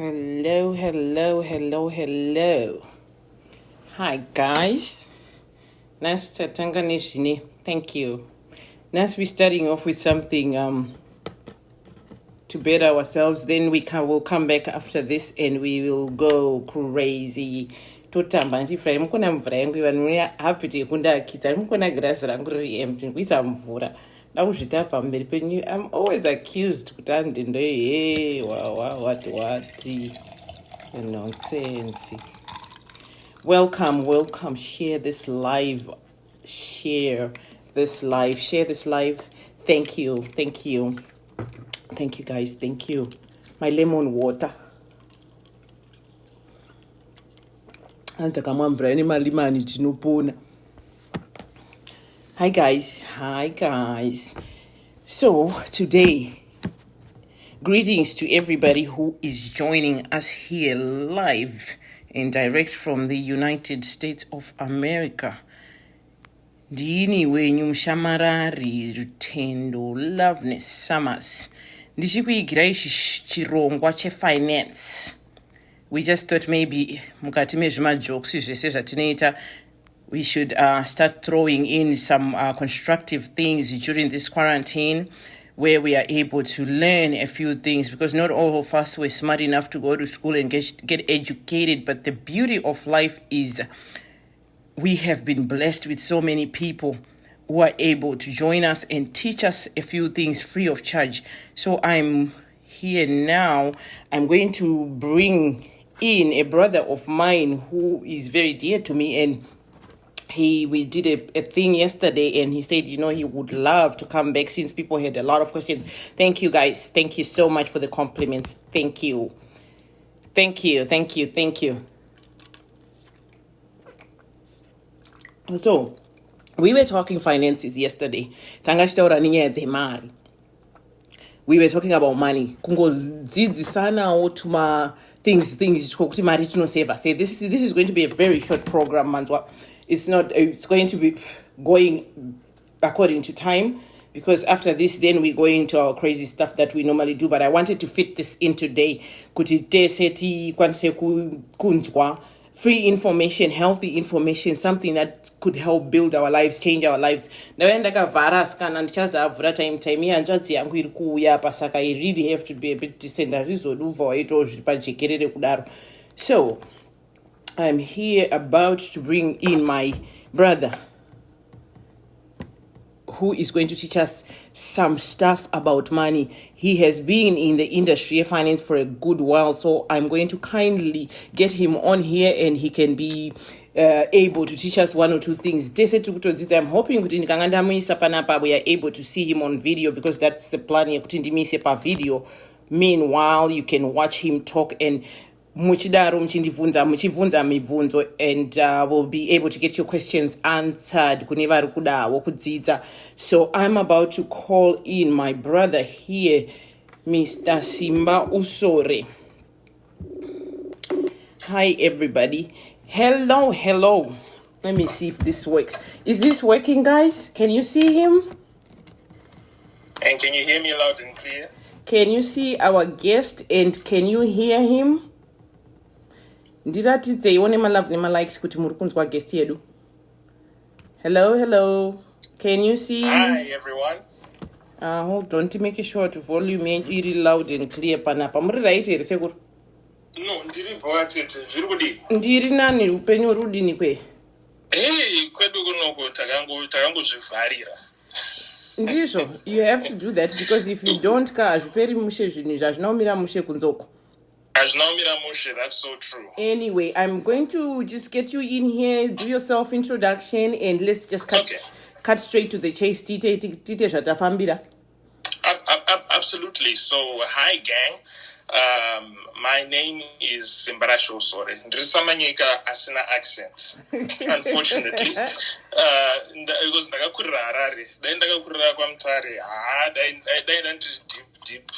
Hello. Hi guys. Nice to Tanganishini. Thank you. Nice we're starting off with something to better ourselves. Then we'll come back after this and we will go crazy. Totamba ndifrai mukona mvura yangu vanhu happy tekundakisa mukona grasi rangu riri empty kuisa mvura ndakuzvita pamberi penyu. I'm always accused kuti andendo hey what nonsense. Welcome. Share this live. Thank you guys. Thank you. My lemon water. Antakamwa mvura ine malimani tinopona. Hi guys. So today, greetings to everybody who is joining us here live and direct from the United States of America. Ndini wenyu mshamarari rutendo Loveness Summers. Ndichikuigira ichi chirongwa chefinance. We just thought maybe mukati mezvimajokes zvese zvatinoita we should start throwing in some constructive things during this quarantine where we are able to learn a few things, because not all of us were smart enough to go to school and get educated. But the beauty of life is we have been blessed with so many people who are able to join us and teach us a few things free of charge. So I'm here now. I'm going to bring in a brother of mine who is very dear to me, and we did a thing yesterday and he said, he would love to come back since people had a lot of questions. Thank you guys. Thank you so much for the compliments. Thank you. So we were talking finances yesterday. We were talking about money. Kungodzidzisanawo tuma things kuti mari tinoseva. Say this is going to be a very short program, Manzwa. It's going to be going according to time, because after this then we go into our crazy stuff that we normally do. But I wanted to fit this in today. Kuti teseti kwanse kunzwa free information, healthy information, something that could help build our lives, change our lives. Ndakavhara skana ndichazavhura time yanzvadzi yangu iri kuuya pasaka I really have to be a bit decent. Azvizoduva waito zvipajekerere kudaro. So I'm here about to bring in my brother who is going to teach us some stuff about money. He has been in the industry of finance for a good while, so I'm going to kindly get him on here and he can be able to teach us one or two things. I'm hoping we are able to see him on video, because that's the plan video. Meanwhile, you can watch him talk and muchidaro muchibvunza mibvunzo, and we'll be able to get your questions answered kune vari kudawo kudzidza. So I'm about to call in my brother here, Mr. Simba Usore. Hi everybody. Hello. Let me see if this works. Is this working, guys? Can you see him? And can you hear me loud and clear? Can you see our guest and can you hear him? Ndiratidze one my love my likes kuti muri kunzwa guest yedu. Hello. Can you see? Hi everyone. Hold on to make sure to volume iri loud and clear panapa. Muri right here sekuru? No, ndiri voatete zviri kudini? Ndiri nani upenyu rudini kwe? Hey, kwedu kunoko takangozvivharira. Ndizvo, you have to do that, because if you don't hazviperi mushe zvinhu zvazvinaumira mushe kunzoko. That's so true. Anyway, I'm going to just get you in here, do your self-introduction, and let's just cut straight to the chase. Tite zvatafambira. Absolutely. So, hi gang. My name is Simba Usore. Ndrisamanyika asina accent. Unfortunately. Because ndakakurira Harare. Then ndakakurira kwa Mutare. Deep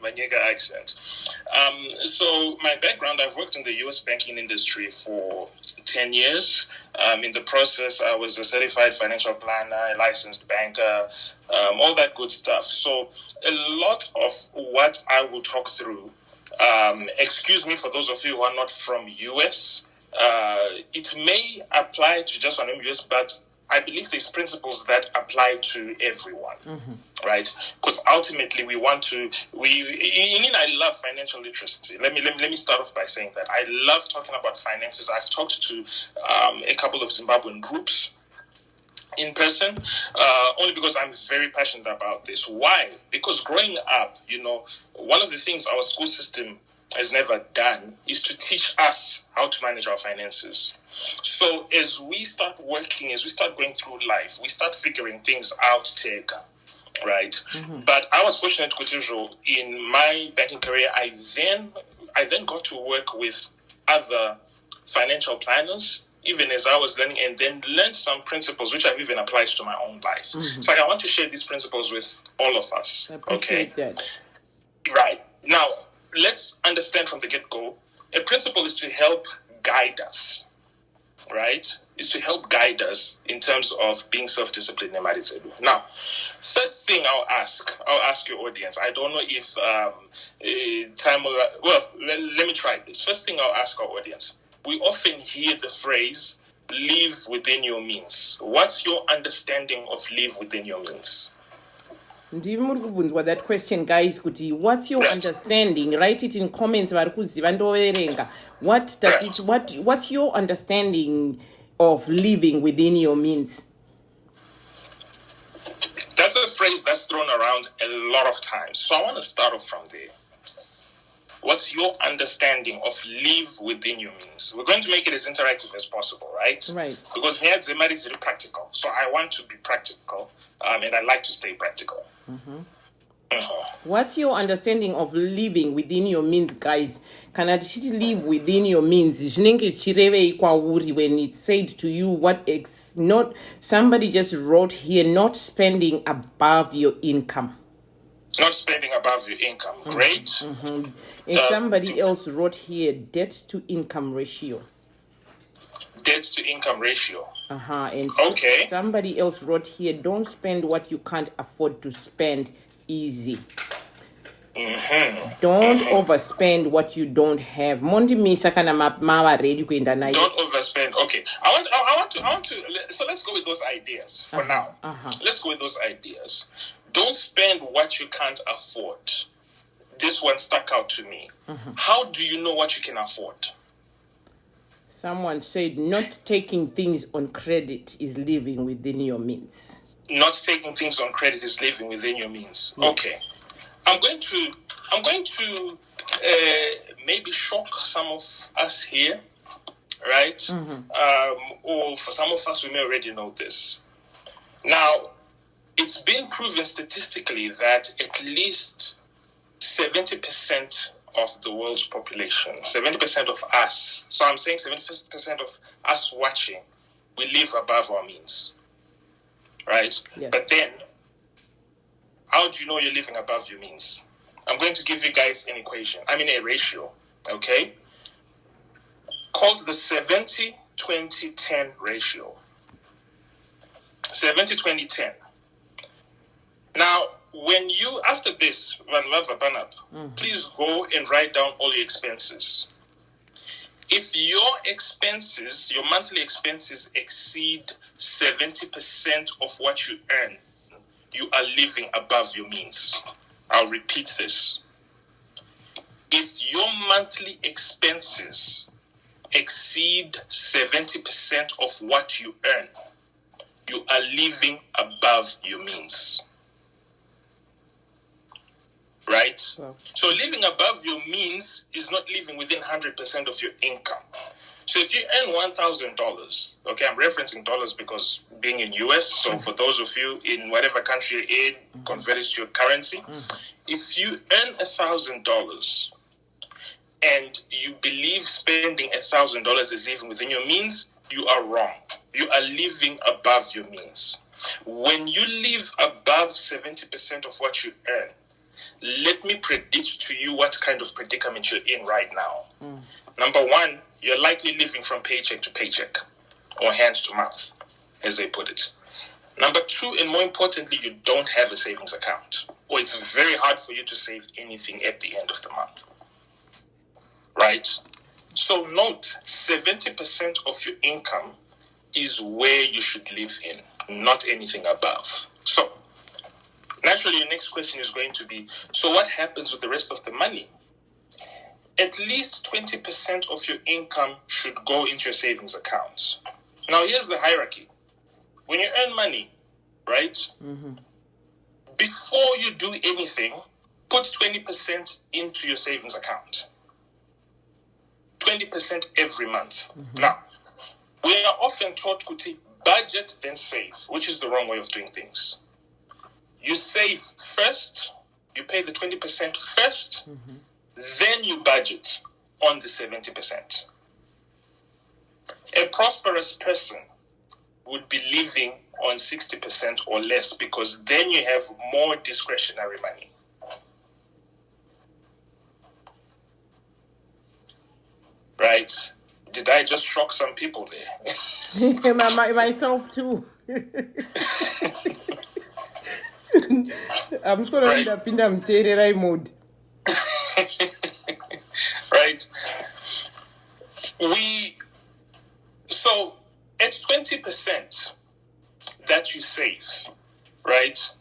Manyika accent. So my background, I've worked in the US banking industry for 10 years. In the process, I was a certified financial planner, a licensed banker, all that good stuff. So a lot of what I will talk through, excuse me for those of you who are not from US, it may apply to just one US, but I believe these principles that apply to everyone, right? Because ultimately we want to, I love financial literacy. Let me start off by saying that I love talking about finances. I've talked to a couple of Zimbabwean groups in person, only because I'm very passionate about this. Why? Because growing up, one of the things our school system has never done is to teach us how to manage our finances. So as we start working, as we start going through life, we start figuring things out, right? But I was fortunate, Kutijo, in my banking career, I then got to work with other financial planners, even as I was learning, and then learned some principles which I've even applied to my own life. So I want to share these principles with all of us. I appreciate that. Right. Now, let's understand from the get-go, a principle is to help guide us, right? Is to help guide us in terms of being self-disciplined. Now, first thing I'll ask your audience. I don't know if time will, let me try this. First thing I'll ask our audience. We often hear the phrase, live within your means. What's your understanding of live within your means? Ndimuri that question, guys. What's your understanding? Write it in comments. What's your understanding of living within your means? That's a phrase that's thrown around a lot of times. So I want to start off from there. What's your understanding of live within your means? We're going to make it as interactive as possible, right? Right. Because here the matter is very practical. So I want to be practical, and I like to stay practical. What's your understanding of living within your means, guys? Can I live within your means? When it's said to you, not somebody just wrote here, not spending above your income. Not spending above your income. Great. And somebody else wrote here, debt to income ratio. Debt to income ratio. And okay. Somebody else wrote here, don't spend what you can't afford to spend. Easy. Don't overspend what you don't have. Don't overspend. Okay. I want to. So let's go with those ideas for now. Let's go with those ideas. Don't spend what you can't afford. This one stuck out to me. How do you know what you can afford? Someone said not taking things on credit is living within your means. Not taking things on credit is living within your means. Yes. Okay. I'm going to maybe shock some of us here, right? Or for some of us, we may already know this. Now, it's been proven statistically that at least 70% of the world's population, 70% of us, so I'm saying 70% of us watching, we live above our means. Right? Yes. But then, how do you know you're living above your means? I'm going to give you guys an equation. A ratio, okay? Called the 70-20-10 ratio. 70-20-10. Now, when you, after this, please go and write down all your expenses. If your monthly expenses exceed 70% of what you earn, you are living above your means. I'll repeat this. If your monthly expenses exceed 70% of what you earn, you are living above your means. Right? Wow. So living above your means is not living within 100% of your income. So if you earn $1,000, okay, I'm referencing dollars because being in US, so for those of you in whatever country you're in, convert it to your currency. If you earn $1,000, and you believe spending $1,000 is living within your means, you are wrong. You are living above your means. When you live above 70% of what you earn, let me predict to you what kind of predicament you're in right now. Number one, you're likely living from paycheck to paycheck, or hand to mouth, as they put it. Number two, and more importantly, you don't have a savings account, or it's very hard for you to save anything at the end of the month. Right? So note, 70% of your income is where you should live in, not anything above. So, naturally, your next question is going to be, so what happens with the rest of the money? At least 20% of your income should go into your savings account. Now, here's the hierarchy. When you earn money, right, before you do anything, put 20% into your savings account. 20% every month. Now, we are often taught to budget then save, which is the wrong way of doing things. You save first, you pay the 20% first, then you budget on the 70%. A prosperous person would be living on 60% or less, because then you have more discretionary money. Right? Did I just shock some people there? Myself too. I'm just going to end up in the Mterere mode. Right? So at 20% that you save, right?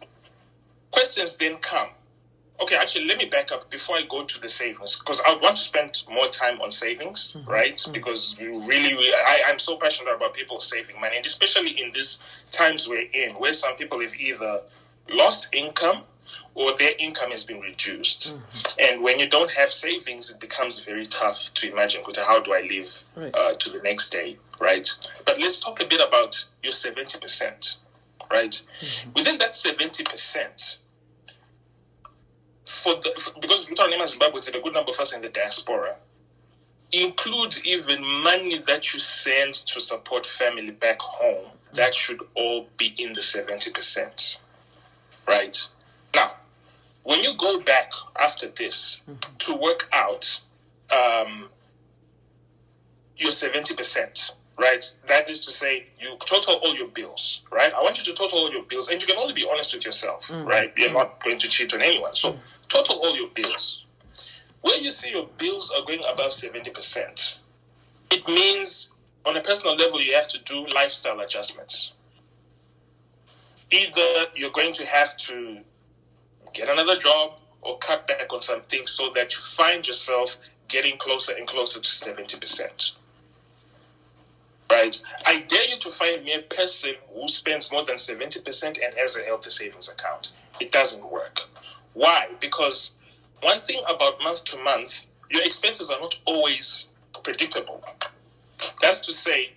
Questions then come. Okay, actually, let me back up before I go to the savings, because I would want to spend more time on savings, right? Because I'm so passionate about people saving money, and especially in these times we're in, where some people have either lost income or their income has been reduced. And when you don't have savings, it becomes very tough to imagine, how do I live to the next day, right? But let's talk a bit about your 70%, right? Within that 70%, because Zimbabwe is a good number of us in the diaspora, include even money that you send to support family back home. That should all be in the 70%. Right? Now, when you go back after this to work out your 70%, right? That is to say, you total all your bills, right? I want you to total all your bills, and you can only be honest with yourself, right? You're not going to cheat on anyone. So, total all your bills. Where you see your bills are going above 70%, it means on a personal level, you have to do lifestyle adjustments. Either you're going to have to get another job or cut back on some things so that you find yourself getting closer and closer to 70%. Right? I dare you to find me a person who spends more than 70% and has a healthy savings account. It doesn't work. Why? Because one thing about month to month, your expenses are not always predictable. That's to say,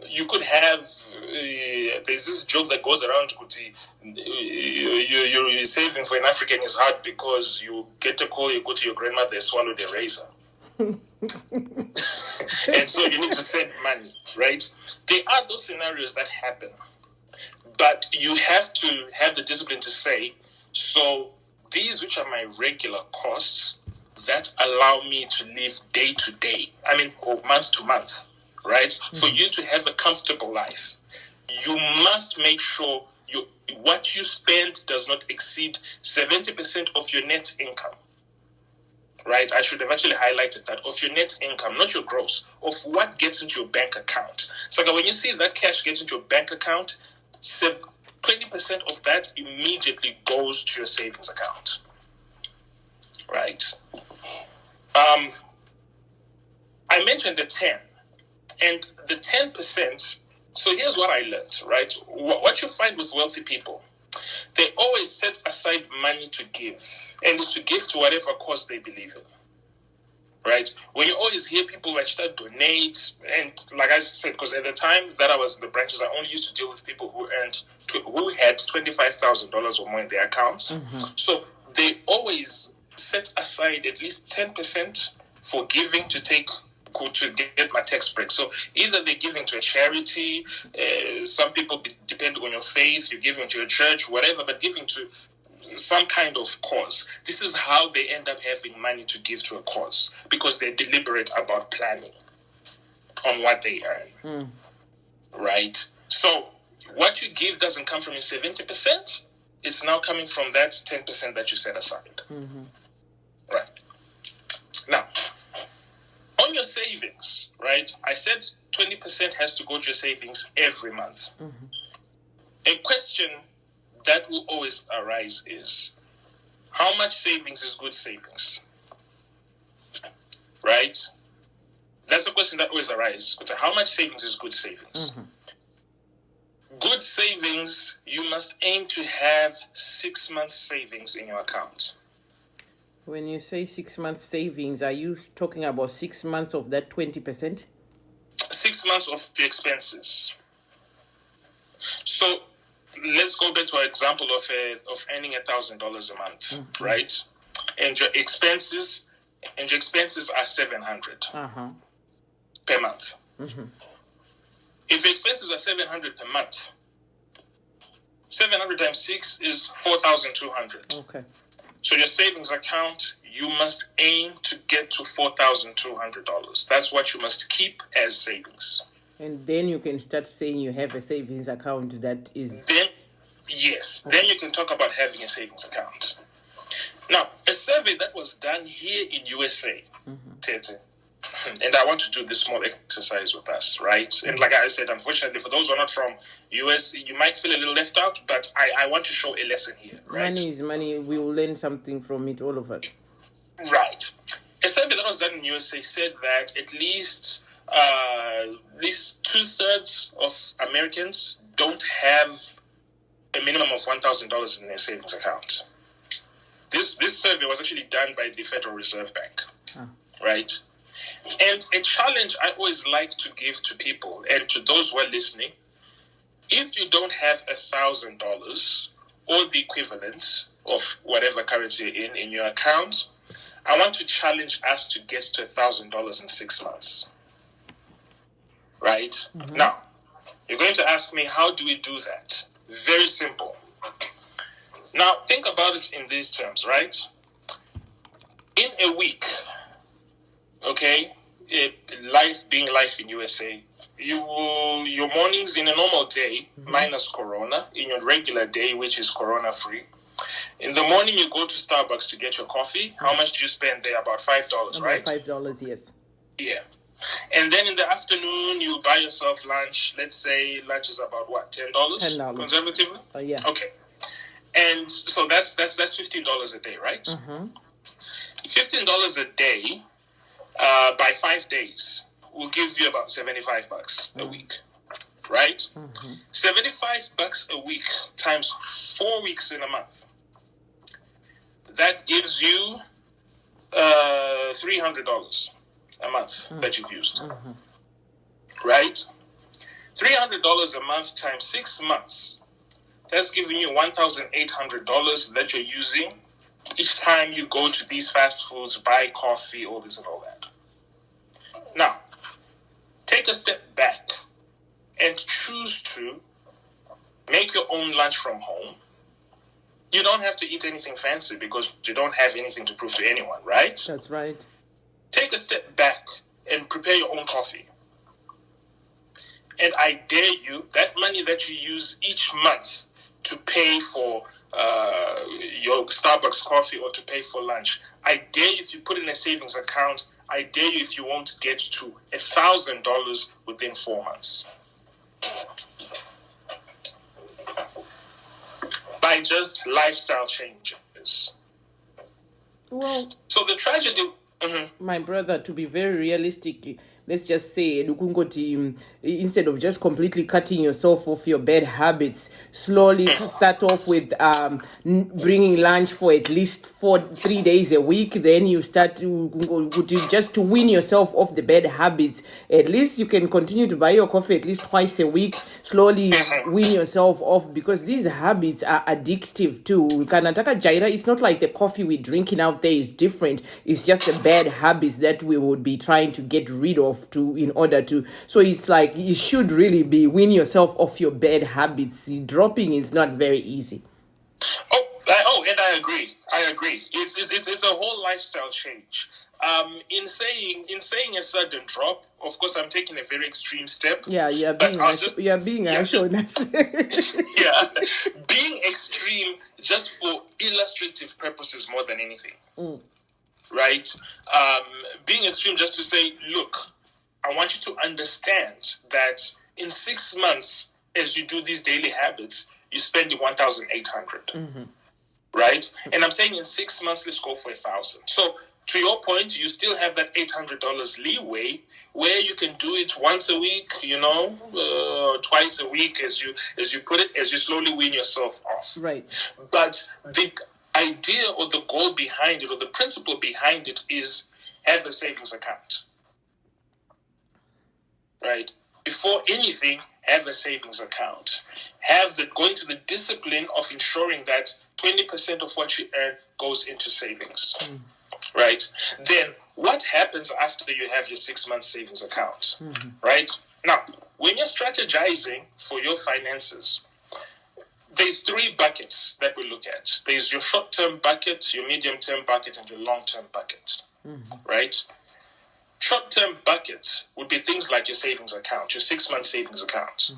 you could have, there's this joke that goes around, you're saving for an African is hard because you get a call, you go to your grandmother, they swallowed a razor. And so you need to send money, right? There are those scenarios that happen. But you have to have the discipline to say, so these which are my regular costs that allow me to live day to day, or month to month, right? For you to have a comfortable life, you must make sure what you spend does not exceed 70% of your net income. Right? I should have actually highlighted that, of your net income, not your gross, of what gets into your bank account. So when you see that cash gets into your bank account, 20% of that immediately goes to your savings account. Right? I mentioned the 10. And the 10%, so here's what I learned, right? What you find with wealthy people, they always set aside money to give, and it's to give to whatever cause they believe in, right? When you always hear people like start donate, and like I said, because at the time that I was in the branches, I only used to deal with people who had $25,000 or more in their accounts. So they always set aside at least 10% for giving to get my tax break. So either they're giving to a charity, some people, depending on your faith, you're giving to your church, whatever, but giving to some kind of cause. This is how they end up having money to give to a cause, because they're deliberate about planning on what they earn. Right? So what you give doesn't come from your 70%. It's now coming from that 10% that you set aside. Right. Now, on your savings, right, I said 20% has to go to your savings every month. A question that will always arise is, how much savings is good savings? Right? That's the question that always arises. How much savings is good savings? Good savings, you must aim to have 6 months savings in your account. When you say 6 months savings, are you talking about 6 months of that 20%? 6 months of the expenses. So let's go back to our example of earning $1,000 a month, right? And your expenses are $700 per month. If your expenses are $700 per month, 700 times 6 is $4,200. Okay. So your savings account, you must aim to get to $4,200. That's what you must keep as savings. And then you can start saying you have a savings account that is... Then you can talk about having a savings account. Now, a survey that was done here in USA, Tete, and I want to do this small exercise with us, right? And like I said, unfortunately, for those who are not from US, you might feel a little left out, but I want to show a lesson here, right? Money is money. We will learn something from it, all of us. Right. A survey that was done in USA said that at least 2/3 of Americans don't have a minimum of $1,000 in their savings account. This survey was actually done by the Federal Reserve Bank, right? And a challenge I always like to give to people and to those who are listening, if you don't have $1,000 or the equivalent of whatever currency you're in your account, I want to challenge us to get to $1,000 in 6 months. Right? Now, you're going to ask me, how do we do that? Very simple. Now, think about it in these terms, right? In a week, okay, life being life in USA, your mornings in a normal day, minus Corona, in your regular day, which is Corona-free, in the morning you go to Starbucks to get your coffee. How much do you spend there? About $5, right? $5, yes. Yeah. And then in the afternoon, you buy yourself lunch. Let's say lunch is about what, $10? $10. Conservatively? Yeah. Okay. And so that's $15 a day, right? $15 a day by 5 days will give you about $75 a week, right? $75 a week times 4 weeks in a month. That gives you $300 a month that you've used, right? $300 a month times 6 months. That's giving you $1,800 that you're using each time you go to these fast foods, buy coffee, all this and all that. Now, take a step back and choose to make your own lunch from home. You don't have to eat anything fancy because you don't have anything to prove to anyone, right? That's right. Take a step back and prepare your own coffee. And I dare you, that money that you use each month to pay for your Starbucks coffee or to pay for lunch, I dare you, if you put in a savings account, I dare you if you want to get to $1,000 within 4 months. By just lifestyle changes. Well, so the tragedy... my brother, to be very realistic, let's just say instead of just completely cutting yourself off your bad habits, slowly start off with bringing lunch for at least 3 days a week. Then you start just to wean yourself off the bad habits. At least you can continue to buy your coffee at least twice a week. Slowly wean yourself off, because these habits are addictive too. Kanataka Jaira, it's not like the coffee we're drinking out there is different. It's just the bad habits that we would be trying to get rid of in order to. So it's like you should really be wean yourself off your bad habits. Dropping is not very easy. And I agree. It's a whole lifestyle change. In saying a sudden drop, of course, I'm taking a very extreme step. Yeah, you're being honest. Yeah, being extreme just for illustrative purposes more than anything. Right? Being extreme just to say, look, I want you to understand that in 6 months, as you do these daily habits, you're spending 1,800. Right? And I'm saying in 6 months, let's go for 1,000. So to your point, you still have that $800 leeway where you can do it once a week, twice a week, as you put it, as you slowly wean yourself off. Right. But the idea or the goal behind it, or the principle behind it, is have a savings account. Right? Before anything, have a savings account. Going to the discipline of ensuring that 20% of what you earn goes into savings. Right? Then what happens after you have your 6 month savings account? Right? Now, when you're strategizing for your finances, there's 3 buckets that we look at. There's your short-term bucket, your medium-term bucket, and your long-term bucket. Right? Short-term bucket would be things like your savings account, your 6 month savings account.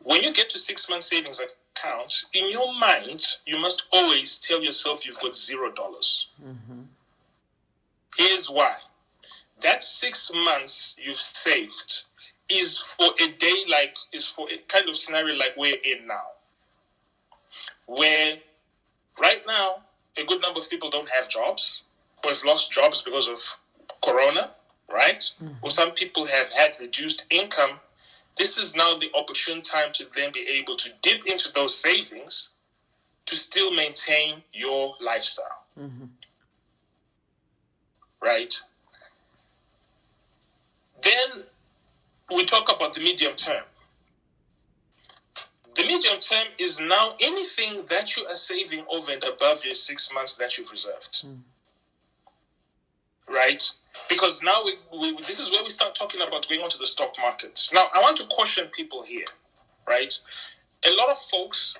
When you get to 6 month savings account, in your mind, you must always tell yourself you've got $0. Here's why. That 6 months you've saved is for a kind of scenario like we're in now, where right now a good number of people don't have jobs, or have lost jobs because of Corona, right? Or some people have had reduced income. This is now the opportune time to then be able to dip into those savings to still maintain your lifestyle. Right? Then we talk about the medium term. The medium term is now anything that you are saving over and above your 6 months that you've reserved. Right? Because now this is where we start talking about going onto the stock market. Now, I want to caution people here, right? A lot of folks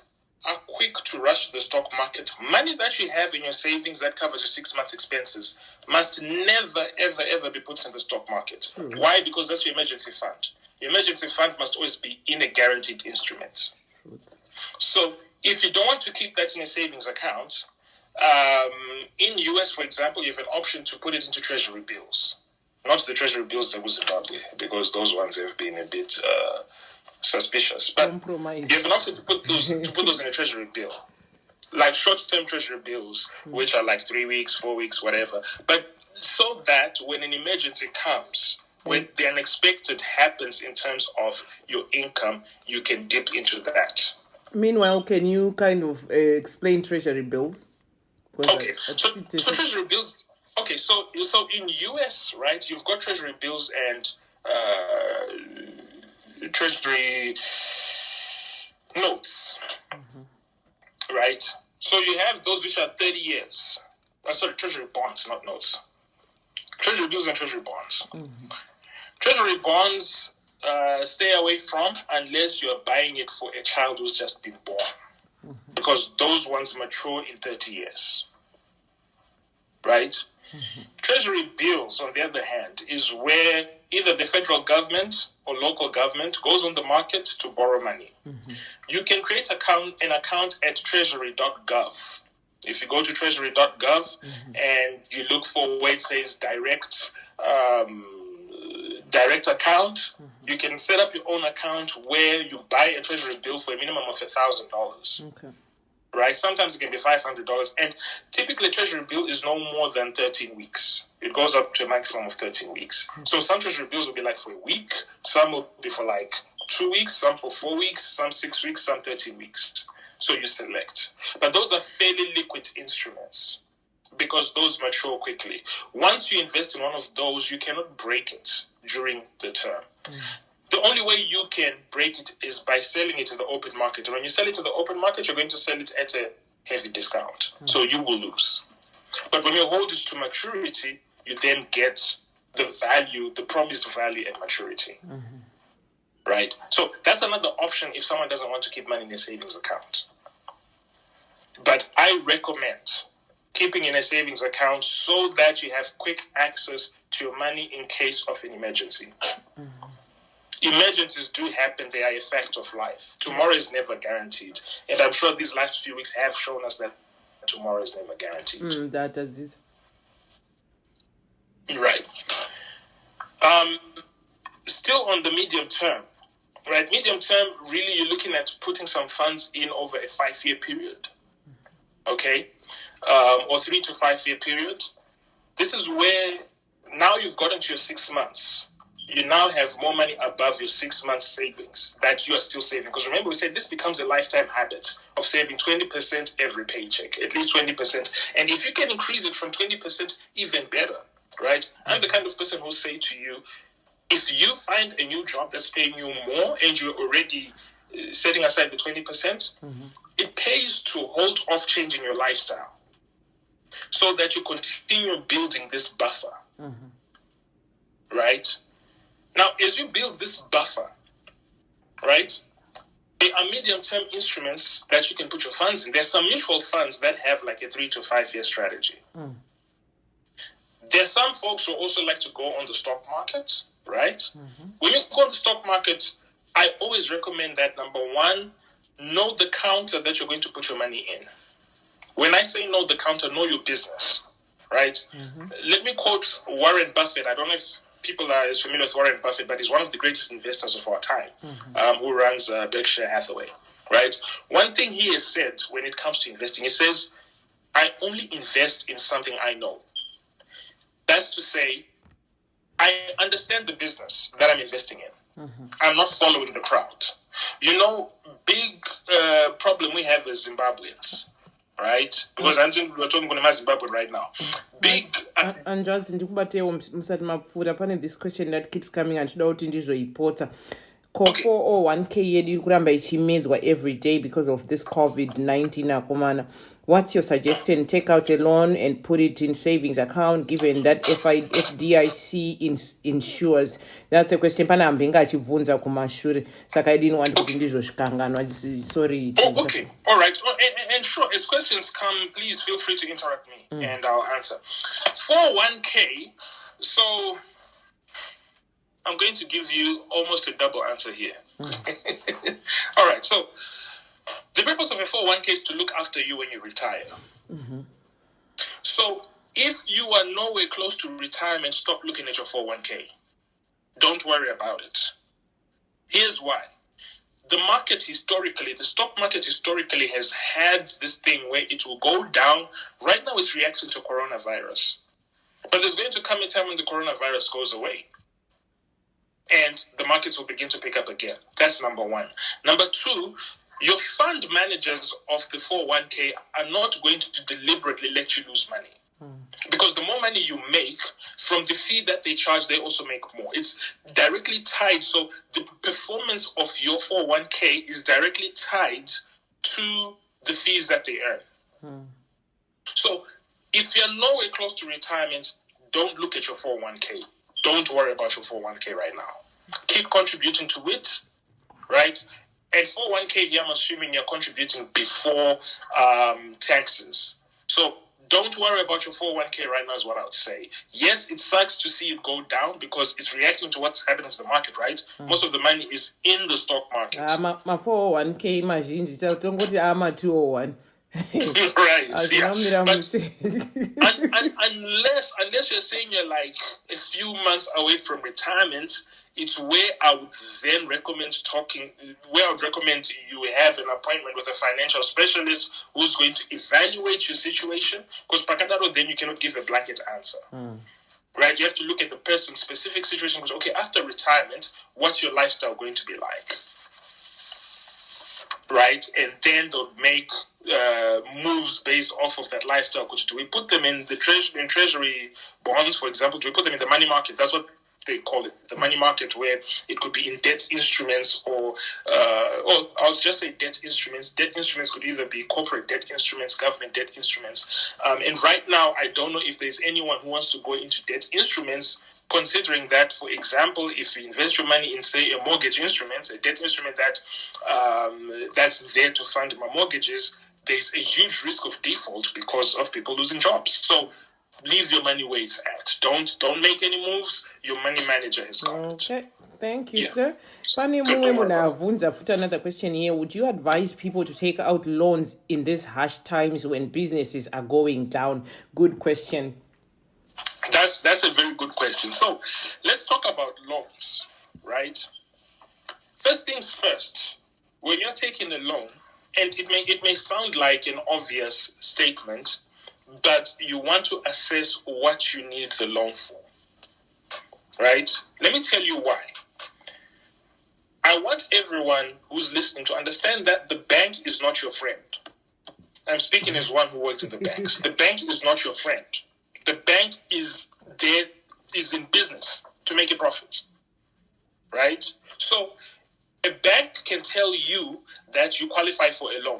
are quick to rush to the stock market. Money that you have in your savings that covers your 6 months expenses must never, ever, ever be put in the stock market. Why? Because that's your emergency fund. Your emergency fund must always be in a guaranteed instrument. So if you don't want to keep that in a savings account, in US, for example, you have an option to put it into treasury bills. Not the treasury bills that was Zimbabwe, because those ones have been a bit suspicious. But you have an option to put those in a treasury bill, like short-term treasury bills, which are like 3 weeks, 4 weeks, whatever. But so that when an emergency comes, when the unexpected happens in terms of your income, you can dip into that. Meanwhile, can you kind of explain treasury bills? Okay, so treasury bills. Okay, so in US, right, you've got treasury bills and treasury notes, right? So you have those which are 30 years. Treasury bonds, not notes. Treasury bills and treasury bonds. Treasury bonds, stay away from unless you're buying it for a child who's just been born, because those ones mature in 30 years, right? Treasury bills, on the other hand, is where either the federal government or local government goes on the market to borrow money. You can create an account at treasury.gov. If you go to treasury.gov and you look for where it says direct account, you can set up your own account where you buy a treasury bill for a minimum of $1,000. right? Sometimes it can be $500. And typically a treasury bill is no more than 13 weeks. It goes up to a maximum of 13 weeks. So some treasury bills will be like for a week. Some will be for like 2 weeks, some for 4 weeks, some 6 weeks, some 13 weeks. So you select. But those are fairly liquid instruments because those mature quickly. Once you invest in one of those, you cannot break it during the term. The only way you can break it is by selling it in the open market. And when you sell it to the open market, you're going to sell it at a heavy discount. So you will lose. But when you hold it to maturity, you then get the value, the promised value at maturity. Right? So that's another option if someone doesn't want to keep money in a savings account. But I recommend keeping in a savings account so that you have quick access to your money in case of an emergency. Emergencies do happen. They are a fact of life. Tomorrow is never guaranteed. And I'm sure these last few weeks have shown us that tomorrow is never guaranteed. That is it. Right. Still on the medium term, right? Medium term, really, you're looking at putting some funds in over a 5-year period, okay? Or 3 to 5 year period. This is where now you've gotten to your 6 months. You now have more money above your 6 months savings that you are still saving. Because remember, we said this becomes a lifetime habit of saving 20% every paycheck, at least 20%. And if you can increase it from 20%, even better, right? I'm the kind of person who'll say to you, if you find a new job that's paying you more and you're already setting aside the 20%, it pays to hold off changing your lifestyle so that you continue building this buffer, right? Now, as you build this buffer, right, there are medium-term instruments that you can put your funds in. There's some mutual funds that have like a 3 to 5 year strategy. There's some folks who also like to go on the stock market, right? When you go on the stock market, I always recommend that, number one, know the counter that you're going to put your money in. When I say know the counter, know your business, right? Let me quote Warren Buffett. I don't know if people are as familiar with Warren Buffett, but he's one of the greatest investors of our time, who runs Berkshire Hathaway, right? One thing he has said when it comes to investing, he says, I only invest in something I know. That's to say, I understand the business that I'm investing in. I'm not following the crowd. You know, big problem we have as Zimbabweans, right? Because we're talking about Zimbabwe right now. Big... And just ndikubatewo musati mapfuura pane this question that keeps coming and toda kuti ndizoipota ko 401k yedu iri kuramba ichimedzwa every day because of this COVID-19 akomana. What's your suggestion? Take out a loan and put it in savings account given that FDIC insures? That's the question. Pana ambinga achibvunza kumashure. Saka I didn't want kuti ndizosvikanganwa. Sorry. Oh, okay. All right. And sure, as questions come, please feel free to interrupt me and I'll answer. 401k. So I'm going to give you almost a double answer here. All right. So the purpose of a 401k is to look after you when you retire. So if you are nowhere close to retirement, stop looking at your 401k. Don't worry about it. Here's why. The stock market historically has had this thing where it will go down. Right now it's reacting to coronavirus. But there's going to come a time when the coronavirus goes away and the markets will begin to pick up again. That's number one. Number two, your fund managers of the 401k are not going to deliberately let you lose money. Because the more money you make from the fee that they charge, they also make more. It's directly tied. So the performance of your 401k is directly tied to the fees that they earn. So if you're nowhere close to retirement, don't look at your 401k. Don't worry about your 401k right now. Keep contributing to it, right? And 401k here, I'm assuming you're contributing before taxes. So don't worry about your 401k right now is what I would say. Yes, it sucks to see it go down because it's reacting to what's happening to the market, right? Most of the money is in the stock market. My 401k mazhinji tongoti ama 201. Right? Yeah. But Say. unless you're saying you're like a few months away from retirement, it's where I would then recommend you have an appointment with a financial specialist who's going to evaluate your situation, because pakadaro, then you cannot give a blanket answer. Right? You have to look at the person's specific situation. Because, okay, after retirement, what's your lifestyle going to be like? Right? And then they'll make moves based off of that lifestyle. Do we put them in the treasury bonds, for example? Do we put them in the money market? That's what they call it, the money market, where it could be in debt instruments or I'll just say debt instruments. Debt instruments could either be corporate debt instruments, government debt instruments. And right now, I don't know if there's anyone who wants to go into debt instruments, considering that, for example, if you invest your money in, say, a mortgage instrument, a debt instrument that's there to fund my mortgages, there's a huge risk of default because of people losing jobs. So leave your money where it's at. Don't make any moves. Your money manager has got it. Okay, thank you, sir. Another question here. Would you advise people to take out loans in these harsh times when businesses are going down? Good question. That's a very good question. So let's talk about loans, right? First things first, when you're taking a loan, and it may sound like an obvious statement, but you want to assess what you need the loan for, right? Let me tell you why. I want everyone who's listening to understand that the bank is not your friend. I'm speaking as one who worked in the banks. The bank is not your friend. The bank is in business to make a profit, right? So a bank can tell you that you qualify for a loan.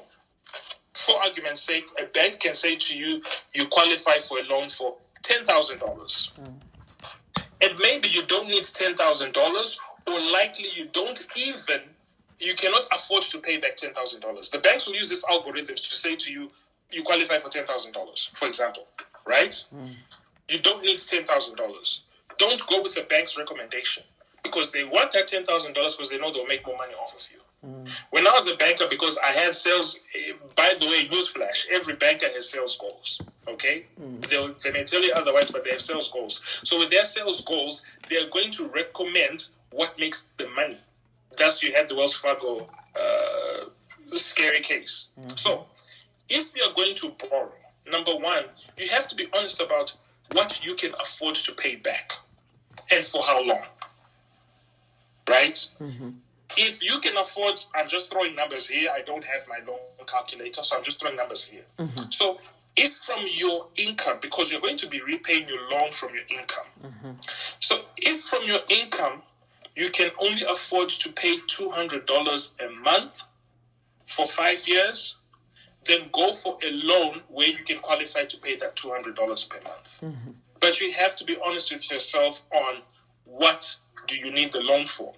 For argument's sake, a bank can say to you, you qualify for a loan for $10,000. And maybe you don't need $10,000, or likely you cannot afford to pay back $10,000. The banks will use these algorithms to say to you, you qualify for $10,000, for example, right? You don't need $10,000. Don't go with the bank's recommendation, because they want that $10,000 because they know they'll make more money off of you. When I was a banker, because I had sales, by the way, newsflash, every banker has sales goals, okay? They may tell you otherwise, but they have sales goals. So with their sales goals, they are going to recommend what makes the money. Thus, you had the Wells Fargo scary case. So if you're going to borrow, number one, you have to be honest about what you can afford to pay back and for how long, right? If you can afford, I'm just throwing numbers here. I don't have my loan calculator, so I'm just throwing numbers here. So if from your income, because you're going to be repaying your loan from your income. So if from your income, you can only afford to pay $200 a month for 5 years, then go for a loan where you can qualify to pay that $200 per month. But you have to be honest with yourself on what do you need the loan for.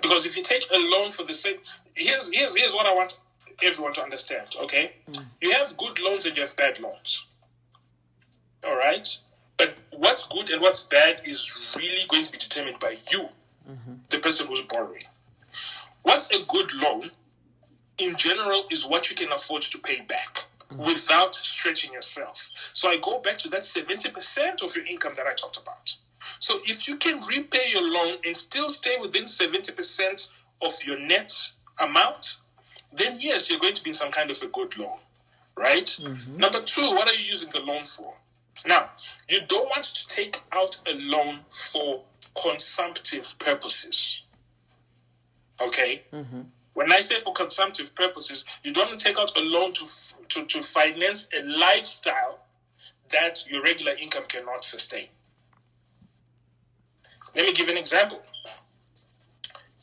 Because if you take a loan for the sake, here's what I want everyone to understand, okay? You have good loans and you have bad loans. All right? But what's good and what's bad is really going to be determined by you, the person who's borrowing. What's a good loan, in general, is what you can afford to pay back without stretching yourself. So I go back to that 70% of your income that I talked about. So if you can repay your loan and still stay within 70% of your net amount, then yes, you're going to be in some kind of a good loan, right? Number two, what are you using the loan for? Now, you don't want to take out a loan for consumptive purposes, okay? When I say for consumptive purposes, you don't want to take out a loan to finance a lifestyle that your regular income cannot sustain. Let me give you an example.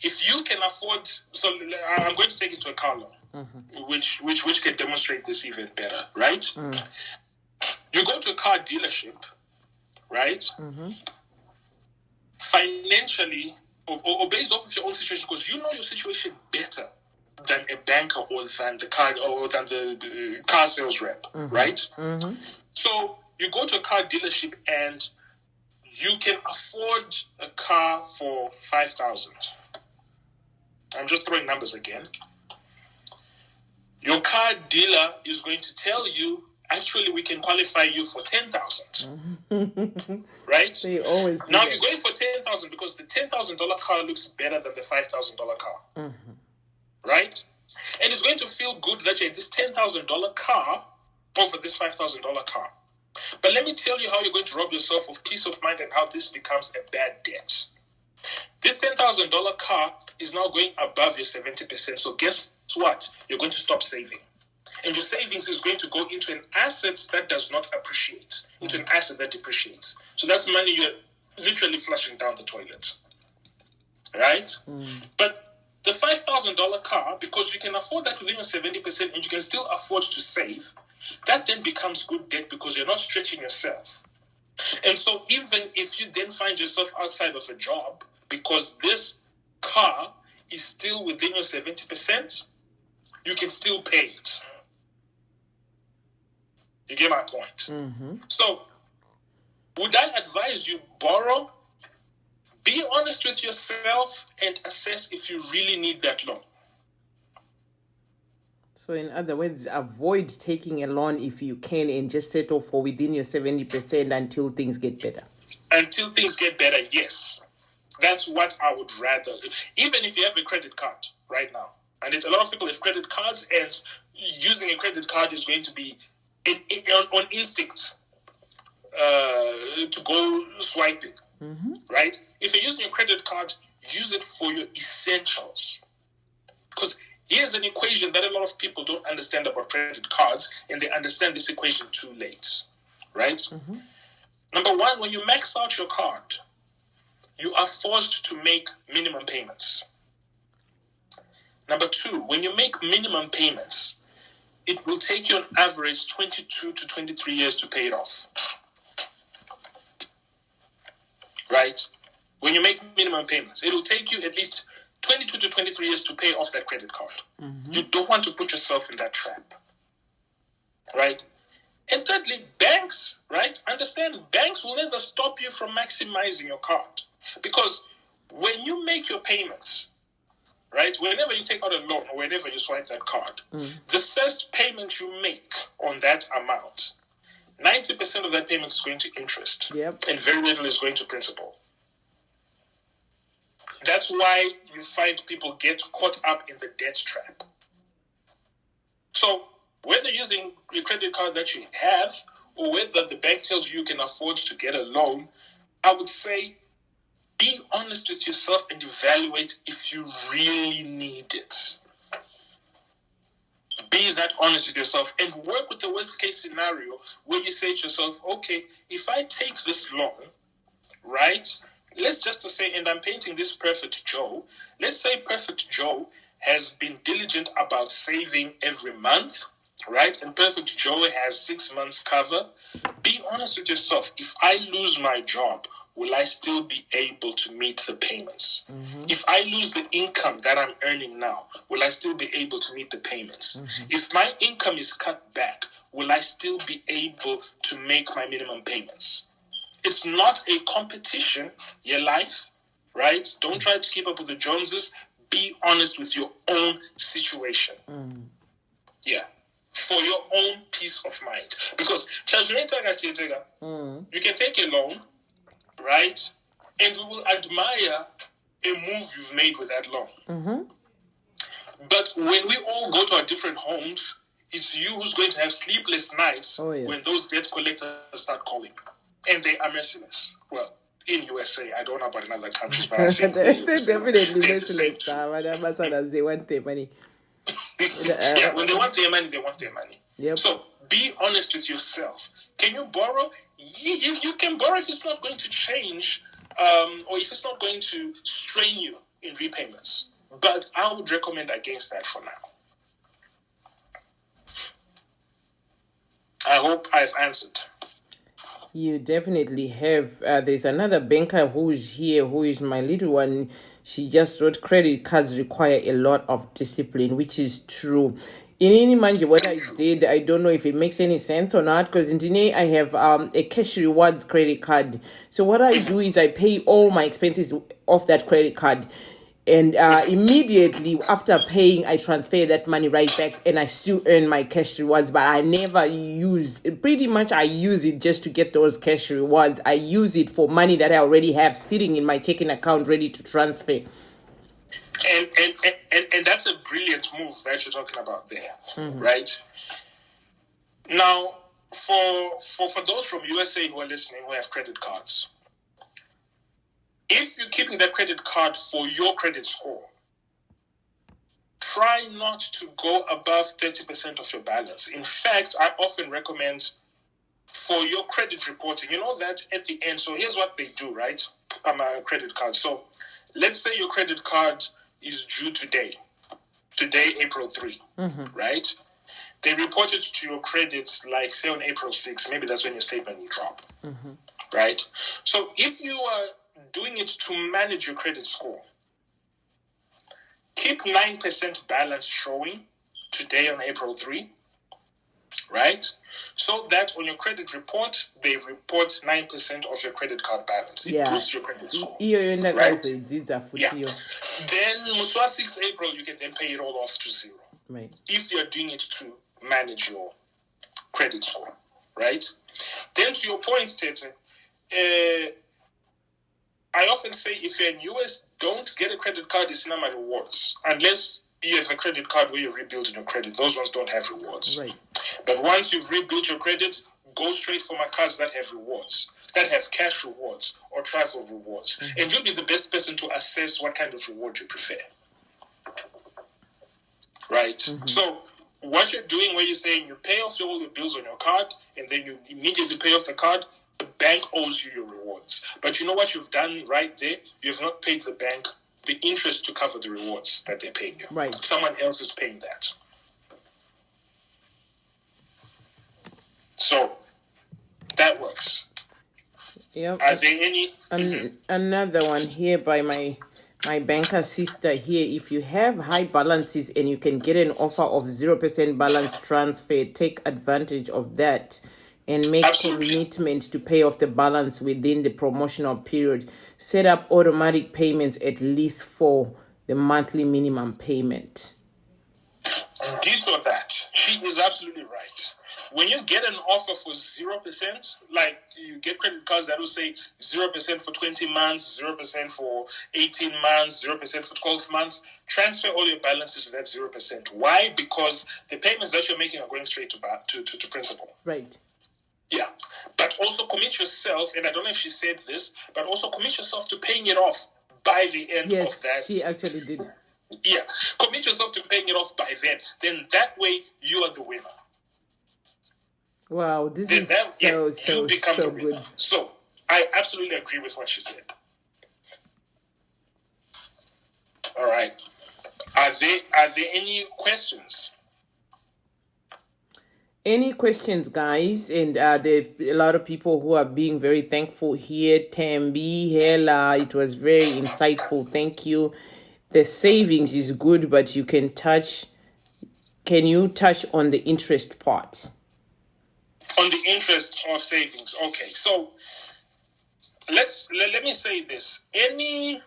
If you can afford, so I'm going to take it to a car loan, which can demonstrate this even better, right? You go to a car dealership, right? Financially, or based off of your own situation, because you know your situation better than a banker or than the car sales rep, right? So you go to a car dealership and you can afford a car for $5,000. I'm just throwing numbers again. your car dealer is going to tell you, actually, we can qualify you for 10,000. Right? They always now you're going for 10,000 because the $10,000 car looks better than the $5,000 car. Right? And it's going to feel good that you're in this $10,000 car over this $5,000 car. But let me tell you how you're going to rob yourself of peace of mind and how this becomes a bad debt. This $10,000 car is now going above your 70%. So guess what? You're going to stop saving. And your savings is going to go into an asset that does not appreciate, into an asset that depreciates. So that's money you're literally flushing down the toilet. Right? But the $5,000 car, because you can afford that within your 70% and you can still afford to save, that then becomes good debt because you're not stretching yourself. And so even if you then find yourself outside of a job because this car is still within your 70%, you can still pay it. You get my point? So, would I advise you borrow? Be honest with yourself and assess if you really need that loan. So, in other words, avoid taking a loan if you can and just settle for within your 70% until things get better. Until things get better, yes. That's what I would rather. Even if you have a credit card right now. And a lot of people have credit cards, and using a credit card is going to be on instinct to go swiping, right? If you're using your credit card, use it for your essentials. Because here's an equation that a lot of people don't understand about credit cards, and they understand this equation too late, right? Number one, when you max out your card, you are forced to make minimum payments. Number two, when you make minimum payments, it will take you on average 22 to 23 years to pay it off. Right? When you make minimum payments, it will take you at least 22 to 23 years to pay off that credit card. You don't want to put yourself in that trap. Right? And thirdly, banks, right? Understand, banks will never stop you from maximizing your card. Because when you make your payments, right, whenever you take out a loan or whenever you swipe that card, the first payment you make on that amount, 90% of that payment is going to interest. And very little is going to principal. That's why you find people get caught up in the debt trap. So whether using the credit card that you have or whether the bank tells you can afford to get a loan, I would say be honest with yourself and evaluate if you really need it. Be that honest with yourself and work with the worst case scenario where you say to yourself, okay, if I take this loan, right, let's just say, and I'm painting this perfect Joe, let's say perfect Joe has been diligent about saving every month, right, and perfect Joe has 6 months cover. Be honest with yourself. If I lose my job, will I still be able to meet the payments? If I lose the income that I'm earning now, will I still be able to meet the payments? If my income is cut back, will I still be able to make my minimum payments? It's not a competition, your life, right? Don't try to keep up with the Joneses. Be honest with your own situation. Yeah. For your own peace of mind. Because you can take a loan, right? And we will admire a move you've made with that loan. But when we all go to our different homes, it's you who's going to have sleepless nights when those debt collectors start calling. And they are merciless. Well, in USA, I don't know about in other countries, but I think they're definitely merciless. They want their money. Yeah, when they want their money, they want their money. So be honest with yourself. Can you borrow? You can borrow if it's not going to change or if it's not going to strain you in repayments. But I would recommend against that for now. I hope I've answered. You definitely have. There's another banker who's here, who is my little one. She just wrote, credit cards require a lot of discipline, which is true. In any manji, what I did, I don't know if it makes any sense or not, because in Dine, I have a cash rewards credit card. So what I do is I pay all my expenses off that credit card. And immediately after paying, I transfer that money right back, and I still earn my cash rewards. But I never use, pretty much I use it just to get those cash rewards. I use it for money that I already have sitting in my checking account ready to transfer. And that's a brilliant move that you're talking about there, right? Now, for those from USA who are listening who have credit cards, if you're keeping that credit card for your credit score, try not to go above 30% of your balance. In fact, I often recommend for your credit reporting, you know that at the end, so here's what they do, right? A credit card. So let's say your credit card is due today, April 3, right? They report it to your credit, like say on April 6, maybe that's when your statement will drop, right? So if you are doing it to manage your credit score, keep 9% balance showing today on April 3, right? So that on your credit report, they report 9% of your credit card balance. It boosts your credit score, right? Yeah. Then, Muswa 6 April, you can then pay it all off to zero. Right. If you're doing it to manage your credit score, right? Then to your point, Tete, I often say if you're in US, don't get a credit card, it's not my rewards. Unless you have a credit card where you're rebuilding your credit. Those ones don't have rewards. Right. But once you've rebuilt your credit, go straight for my cards that have rewards, that have cash rewards or travel rewards. And you'll be the best person to assess what kind of reward you prefer. Right? So what you're doing where you're saying you pay off all your bills on your card and then you immediately pay off the card, the bank owes you your rewards. But you know what you've done right there? You have not paid the bank the interest to cover the rewards that they're paying you. Right. Someone else is paying that. So that works. Yep. Are there any another one here by my banker sister here? If you have high balances and you can get an offer of 0% balance transfer, take advantage of that and make commitment to pay off the balance within the promotional period. Set up automatic payments at least for the monthly minimum payment. Detail that. She is absolutely right. When you get an offer for 0%, like you get credit cards that will say 0% for 20 months, 0% for 18 months, 0% for 12 months, transfer all your balances to that 0%. Why? Because the payments that you're making are going straight to principal. Right. Yeah. But also commit yourself, and I don't know if she said this, but also commit yourself to paying it off by the end of that. She actually did. Yeah. Commit yourself to paying it off by then. Then that way you are the winner. Wow, this is so good. So I absolutely agree with what she said. All right. Are there any questions? Any questions, guys? And there are a lot of people who are being very thankful here. Tambi, Hela, it was very insightful. Thank you. The savings is good, but you can you touch on the interest part? On the interest of savings. Okay, so let me say this. Any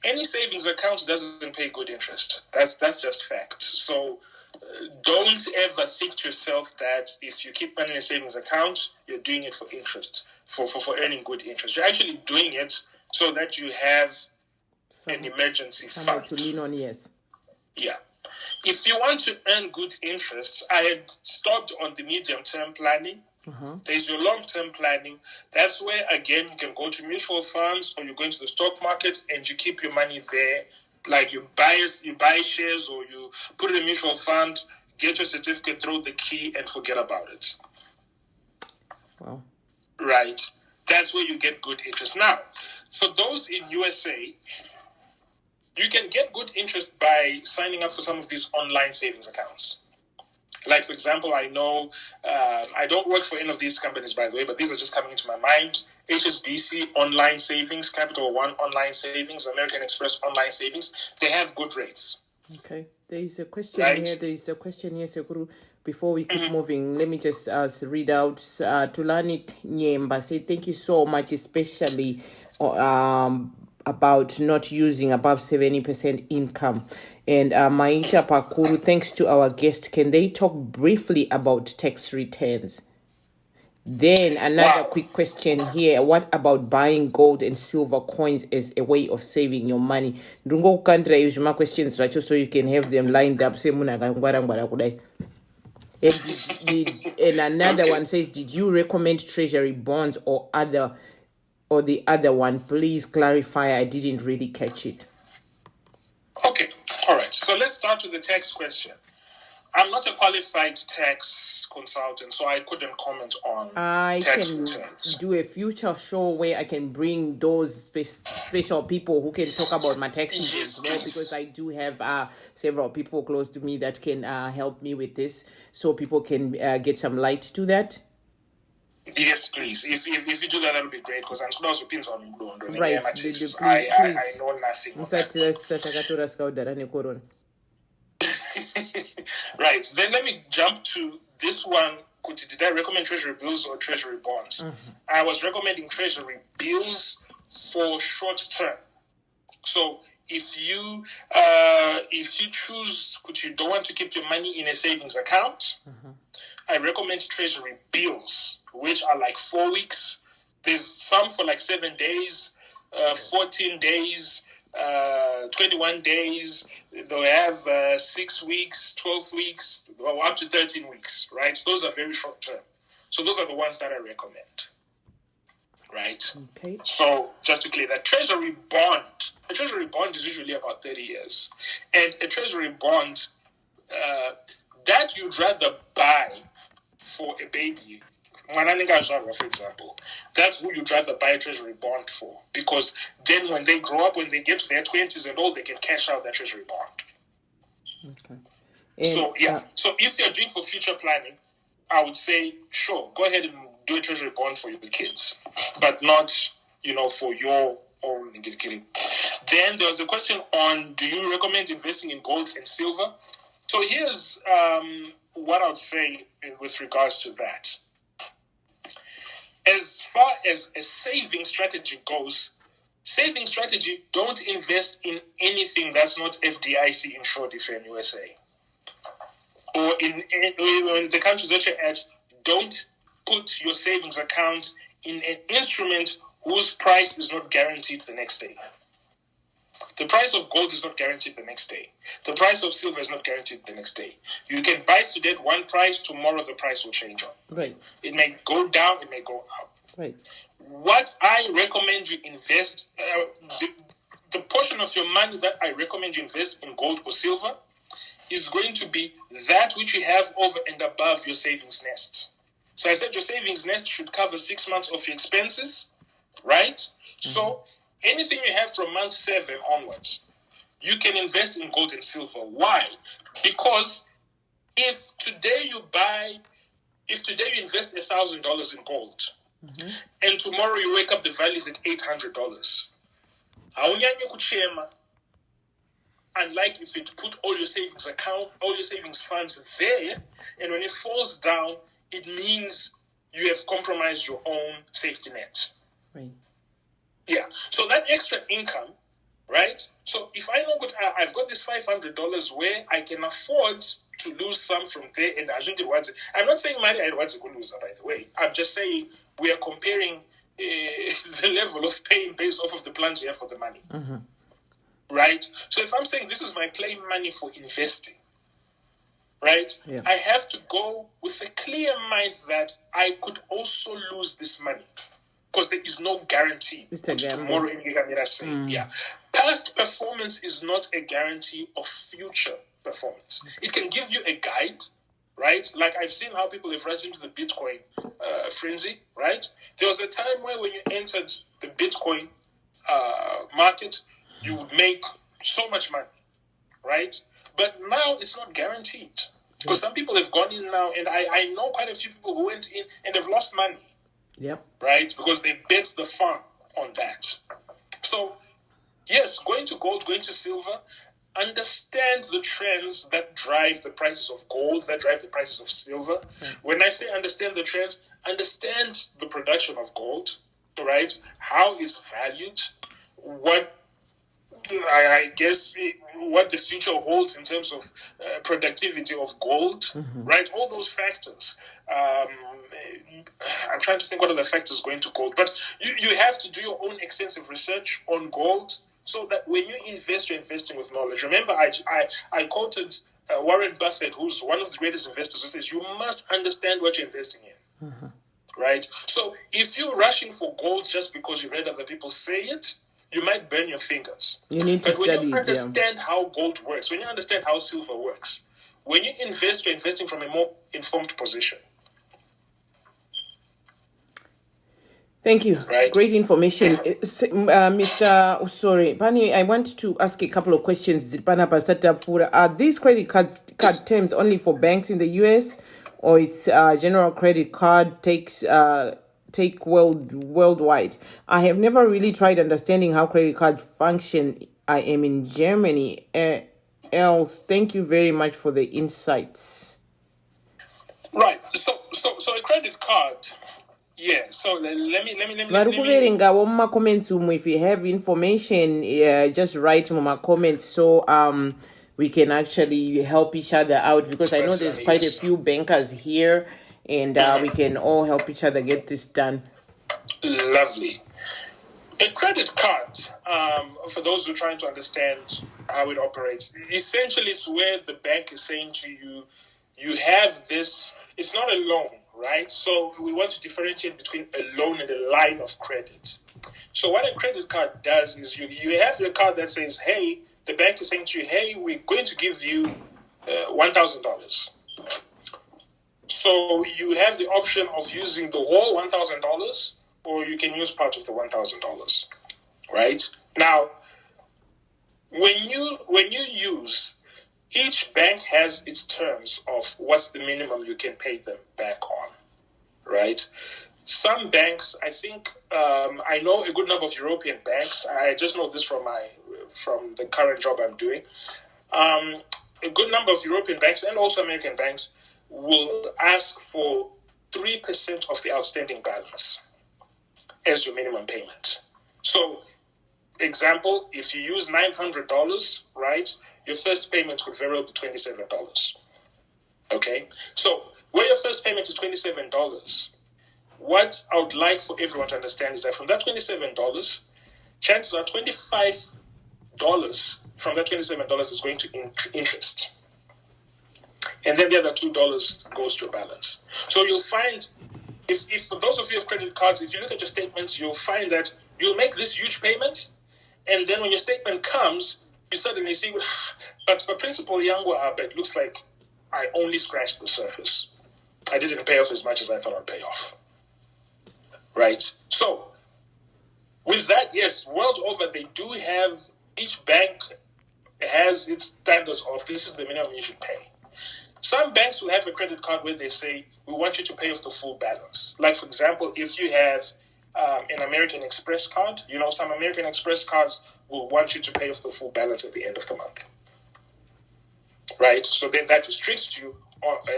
savings account doesn't pay good interest. That's just fact. So don't ever think to yourself that if you keep money in a savings account, you're doing it for interest, for earning good interest. You're actually doing it so that you have an emergency fund to lean on. Yes. Yeah. If you want to earn good interest, I had stopped on the medium-term planning. There's your long-term planning. That's where, again, you can go to mutual funds or you go into the stock market and you keep your money there. Like you buy shares or you put it in a mutual fund, get your certificate, throw the key, and forget about it. Wow. Right. That's where you get good interest. Now, for those in USA, you can get good interest by signing up for some of these online savings accounts. Like, for example, I know, I don't work for any of these companies, by the way, but these are just coming into my mind. HSBC Online Savings, Capital One Online Savings, American Express Online Savings. They have good rates. Okay. There is a question here. There is a question here, Sekuru. Before we keep moving, let me just read out. Tulani Nyemba say thank you so much, especially about not using above 70% income. And Maita Pakuru, thanks to our guest, can they talk briefly about tax returns? Then another quick question here. What about buying gold and silver coins as a way of saving your money? Ndungo kukandira use my questions right so you can have them lined up. And another one says, did you recommend treasury bonds or the other one? Please clarify. I didn't really catch it. Okay. All right. So let's start with the tax question. I'm not a qualified tax consultant, so I couldn't comment on tax returns. Do a future show where I can bring those special people who can talk about my taxes as well, because I do have several people close to me that can help me with this, so people can get some light to that. Yes, please. If you do that, that'll be great, because I'm supposed to pin some right. I know nothing. Right. Then let me jump to this one. Did I recommend treasury bills or treasury bonds? Mm-hmm. I was recommending treasury bills for short term. So if you choose, you don't want to keep your money in a savings account, mm-hmm. I recommend treasury bills, which are like 4 weeks. There's some for like 7 days, 14 days, 21 days. They'll have 6 weeks, 12 weeks, or up to 13 weeks, right? Those are very short term. So those are the ones that I recommend, right? Okay. So just to clear that, a treasury bond is usually about 30 years. And a treasury bond that you'd rather buy for a baby, for example, that's who you'd rather buy a treasury bond for, because then when they grow up, when they get to their 20s and all, they can cash out that treasury bond. Okay. And, so if you're doing for future planning, I would say, sure, go ahead and do a treasury bond for your kids, but not, for your own. Then there was a question on, do you recommend investing in gold and silver? So here's what I would say with regards to that. As far as a saving strategy goes, don't invest in anything that's not FDIC insured if you're in USA. Or in the countries that you're at, don't put your savings account in an instrument whose price is not guaranteed the next day. The price of gold is not guaranteed the next day. The price of silver is not guaranteed the next day. You can buy today at one price, tomorrow the price will change on. Right. It may go down, it may go up. Right. What I recommend you invest, the portion of your money that I recommend you invest in gold or silver is going to be that which you have over and above your savings nest. So I said your savings nest should cover 6 months of your expenses, right? Mm-hmm. So anything you have from month 7 onwards, you can invest in gold and silver. Why? Because if today you invest $1,000 in gold, mm-hmm. and tomorrow you wake up the value is at $800, unlike if you put all your savings funds there, and when it falls down, it means you have compromised your own safety net. Right. Yeah. So that extra income, right? So if I know I've got this $500 where I can afford to lose some from there, and I'm not saying money I want to go lose, by the way. I'm just saying we are comparing the level of pain based off of the plans you have for the money. Mm-hmm. Right? So if I'm saying this is my play money for investing, right? Yeah. I have to go with a clear mind that I could also lose this money, because there is no guarantee. Tomorrow in yeah. Past performance is not a guarantee of future performance. It can give you a guide, right? Like I've seen how people have rushed into the Bitcoin frenzy, right? There was a time where when you entered the Bitcoin market, you would make so much money, right? But now it's not guaranteed, because some people have gone in now, and I know quite a few people who went in and have lost money. Yep. Right? Because they bet the farm on that. So, yes, going to gold, going to silver, understand the trends that drive the prices of gold, that drive the prices of silver. Mm-hmm. When I say understand the trends, understand the production of gold, right? How is valued? what I guess what the future holds in terms of productivity of gold, right? All those factors. I'm trying to think what are the factors going to gold, but you have to do your own extensive research on gold so that when you invest, you're investing with knowledge. Remember, I quoted Warren Buffett, who's one of the greatest investors, who says you must understand what you're investing in, right? So if you're rushing for gold just because you read other people say it, you might burn your fingers. You need to but when study you it, understand how gold works, when you understand how silver works, when you invest, you're investing from a more informed position. Thank you. Right. Great information. Mr. Usore, Pani, I want to ask a couple of questions. Are these card terms only for banks in the US, or it's general credit card take worldwide? I have never really tried understanding how credit cards function. I am in Germany. Else, thank you very much for the insights. Right. So a credit card. Yeah, so let me. Comments if you have information, just write my comments so we can actually help each other out, because I know there's quite a few bankers here, and we can all help each other get this done. Lovely. A credit card, for those who are trying to understand how it operates, essentially it's where the bank is saying to you, you have this, it's not a loan, right? So we want to differentiate between a loan and a line of credit. So what a credit card does is you have your card that says, hey, the bank is saying to you, hey, we're going to give you $1,000. So you have the option of using the whole $1,000, or you can use part of the $1,000, right? Now, when you use, each bank has its terms of what's the minimum you can pay them back on, right? Some banks, I think, I know a good number of European banks. I just know this from the current job I'm doing. A good number of European banks and also American banks will ask for 3% of the outstanding balance as your minimum payment. So, example, if you use $900, right, your first payment could vary up to $27. Okay? So, where your first payment is $27, what I would like for everyone to understand is that from that $27, chances are $25 from that $27 is going to interest. And then the other $2 goes to your balance. So you'll find, if for those of you who have credit cards, if you look at your statements, you'll find that you'll make this huge payment, and then when your statement comes, you suddenly see, but principal Yango it looks like I only scratched the surface. I didn't pay off as much as I thought I'd pay off. Right? So, with that, yes, world over, they do have, each bank has its standards of this is the minimum you should pay. Some banks will have a credit card where they say, we want you to pay off the full balance. Like, for example, if you have an American Express card, some American Express cards will want you to pay off the full balance at the end of the month. Right? So then that restricts you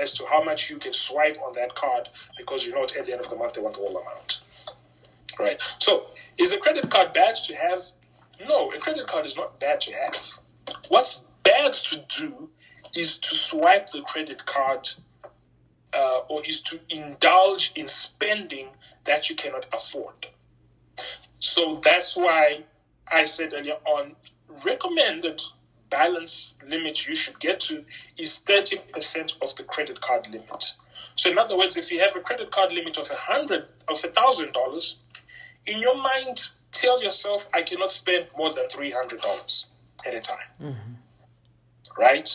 as to how much you can swipe on that card, because at the end of the month they want the whole amount. Right? So, is a credit card bad to have? No, a credit card is not bad to have. What's bad to do is to swipe the credit card or is to indulge in spending that you cannot afford. So that's why I said earlier on, recommended balance limit you should get to is 30% of the credit card limit. So in other words, if you have a credit card limit of $1,000, in your mind, tell yourself, I cannot spend more than $300 at a time. Mm-hmm. Right?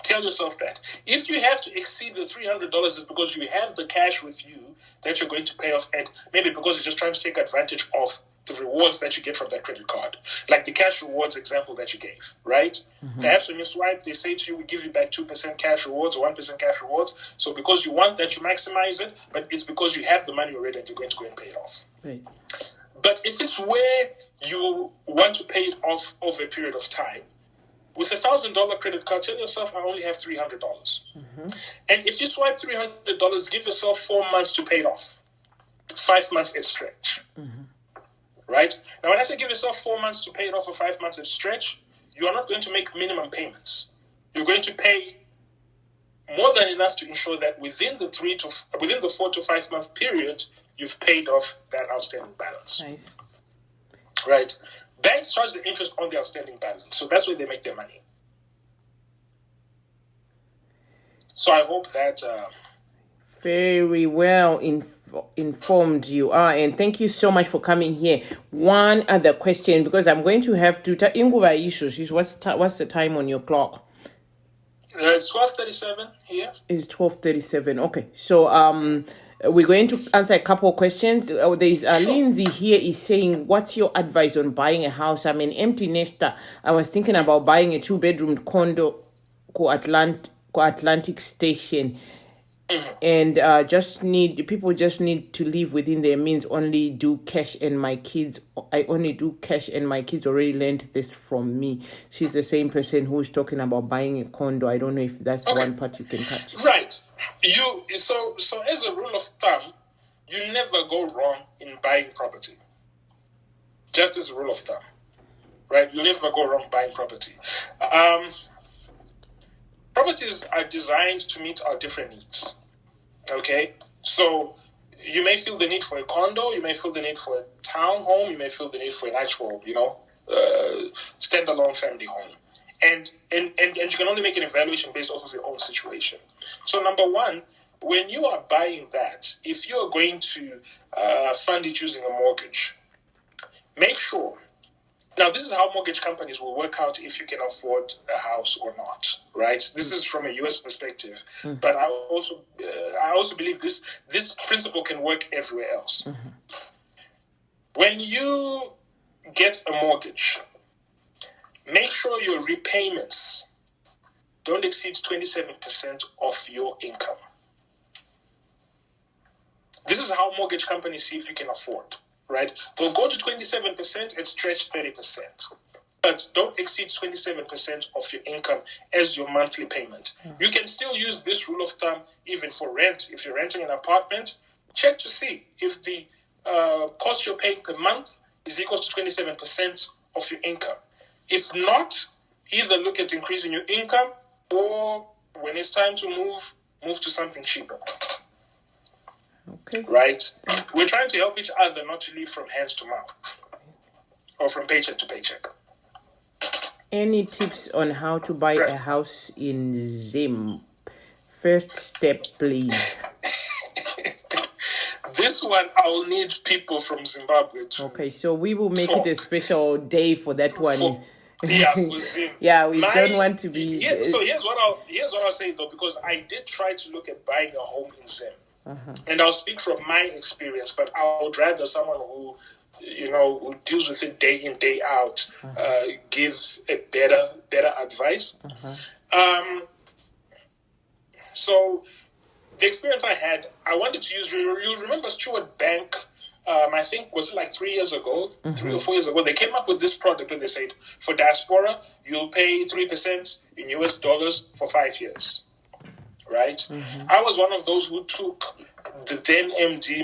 Tell yourself that. If you have to exceed the $300, it's because you have the cash with you that you're going to pay off, and maybe because you're just trying to take advantage of the rewards that you get from that credit card. Like the cash rewards example that you gave, right? Mm-hmm. Perhaps when you swipe, they say to you, we give you back 2% cash rewards or 1% cash rewards. So because you want that, you maximize it, but it's because you have the money already and you're going to go and pay it off. Right. But if it's where you want to pay it off over a period of time, with $1,000 credit card, tell yourself, I only have $300. Mm-hmm. And if you swipe $300, give yourself 4 months to pay it off. 5 months at stretch. Mm-hmm. right? Now, when I say give yourself 4 months to pay it off or 5 months at stretch, you are not going to make minimum payments. You're going to pay more than enough to ensure that within the 4 to 5 month period, you've paid off that outstanding balance. Nice. Right? Banks charge the interest on the outstanding balance, so that's where they make their money. So I hope that very well informed you are, and thank you so much for coming here. One other question, because I'm going to have to what's the time on your clock? It's 12:37 here. It's 12:37. Okay, so we're going to answer a couple of questions. There's Lindsay here is saying, what's your advice on buying a house? I'm an empty nester. I was thinking about buying a 2-bedroom condo Atlantic Station, and people just need to live within their means. I only do cash, and my kids already learned this from me. She's the same person who's talking about buying a condo. I don't know if that's one part you can touch. Right. So as a rule of thumb, you never go wrong in buying property. Just as a rule of thumb, right? You never go wrong buying property. Properties are designed to meet our different needs. Okay? So you may feel the need for a condo, you may feel the need for a townhome, you may feel the need for an actual, standalone family home. And you can only make an evaluation based off of your own situation. So number one, when you are buying that, if you're going to fund it using a mortgage, make sure. Now, this is how mortgage companies will work out if you can afford a house or not, right? This is from a U.S. perspective, but I also believe this principle can work everywhere else. When you get a mortgage, make sure your repayments don't exceed 27% of your income. This is how mortgage companies see if you can afford. Right? They'll go to 27% and stretch 30%. But don't exceed 27% of your income as your monthly payment. You can still use this rule of thumb even for rent. If you're renting an apartment, check to see if the cost you're paying per month is equal to 27% of your income. If not, either look at increasing your income or when it's time to move to something cheaper. Okay. Right? We're trying to help each other not to live from hand to mouth or from paycheck to paycheck. Any tips on how to buy a house in Zim? First step, please. This one, I'll need people from Zimbabwe too. Okay, so we will make it a special day for that one. For Zim. Yeah, we don't want to be... So here's what I'll say though, because I did try to look at buying a home in Zim. And I'll speak from my experience, but I would rather someone who deals with it day in, day out, gives a better advice. So the experience I had, I wanted to use, you remember Stewart Bank, I think, was it like 3 years ago, 3 or 4 years ago, they came up with this product where they said, for diaspora, you'll pay 3% in US dollars for 5 years. Right? I was one of those who took the then MD,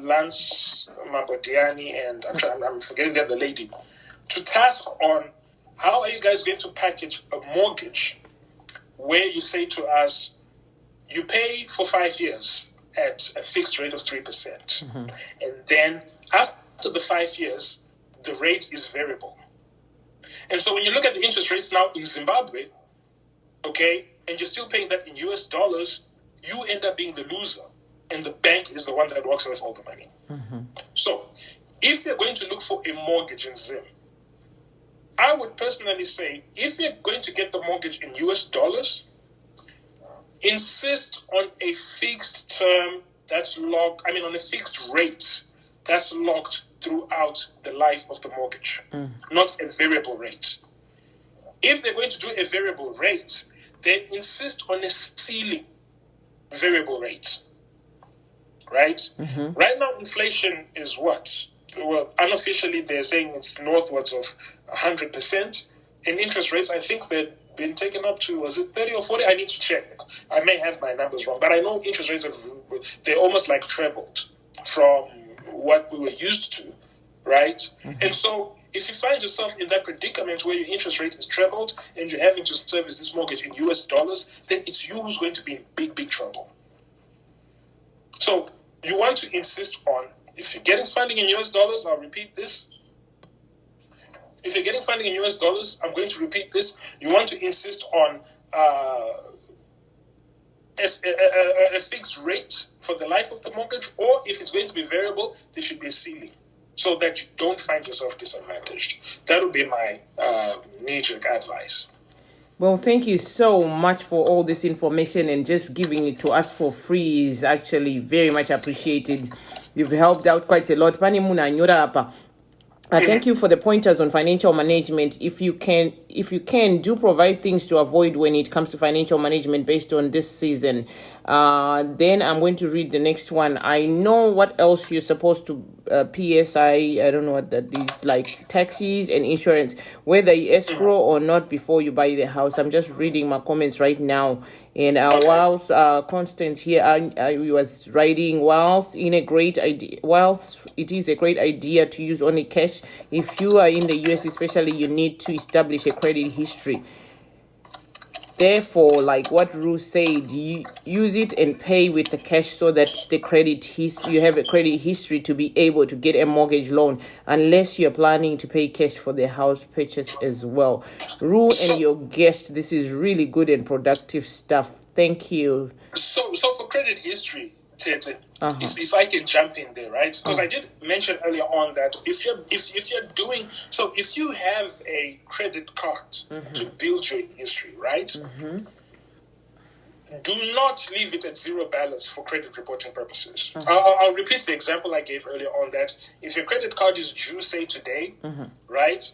Lance Mabodiani, and I'm forgetting the other lady, to task on how are you guys going to package a mortgage where you say to us, you pay for 5 years at a fixed rate of 3%. And then after the 5 years, the rate is variable. And so when you look at the interest rates now in Zimbabwe, okay, and you're still paying that in US dollars, you end up being the loser, and the bank is the one that walks away with all the money. So, if you're going to look for a mortgage in Zim, I would personally say, if you're going to get the mortgage in US dollars, insist on a fixed term that's locked, on a fixed rate that's locked throughout the life of the mortgage, not a variable rate. If they're going to do a variable rate, then insist on a ceiling variable rate, right? Right now, inflation is what? Well, unofficially, they're saying it's northwards of 100%. And interest rates, I think they've been taken up to, was it 30 or 40? I need to check. I may have my numbers wrong, but I know interest rates they're almost like trebled from what we were used to right? And so if you find yourself in that predicament where your interest rate is trebled and you're having to service this mortgage in US dollars, then it's you who's going to be in big, big trouble. So you want to insist on, if you're getting funding in US dollars, I'll repeat this. If you're getting funding in US dollars, I'm going to repeat this. You want to insist on a fixed rate for the life of the mortgage, or if it's going to be variable, there should be a ceiling so that you don't find yourself disadvantaged. That would be my knee-jerk advice. Well, thank you so much for all this information, and just giving it to us for free is actually very much appreciated. You've helped out quite a lot. Pani muna nyora hapa. Thank you for the pointers on financial management. If you can, do provide things to avoid when it comes to financial management based on this season. Then I'm going to read the next one. I know what else you're supposed to PSI. I don't know what that is, like taxes and insurance, whether you escrow or not before you buy the house. I'm just reading my comments right now. And whilst Constance here, I was writing, whilst it is a great idea to use only cash, if you are in the US especially, you need to establish a credit history. Therefore, like what Ru said, you use it and pay with the cash so that you have a credit history to be able to get a mortgage loan, unless you're planning to pay cash for the house purchase as well. Ru and your guest, this is really good and productive stuff. Thank you. So for credit history, Tete, if I can jump in there, right? Because I did mention earlier on that if you have a credit card to build your history, right? Do not leave it at zero balance for credit reporting purposes. I'll repeat the example I gave earlier on, that if your credit card is due, say today, right?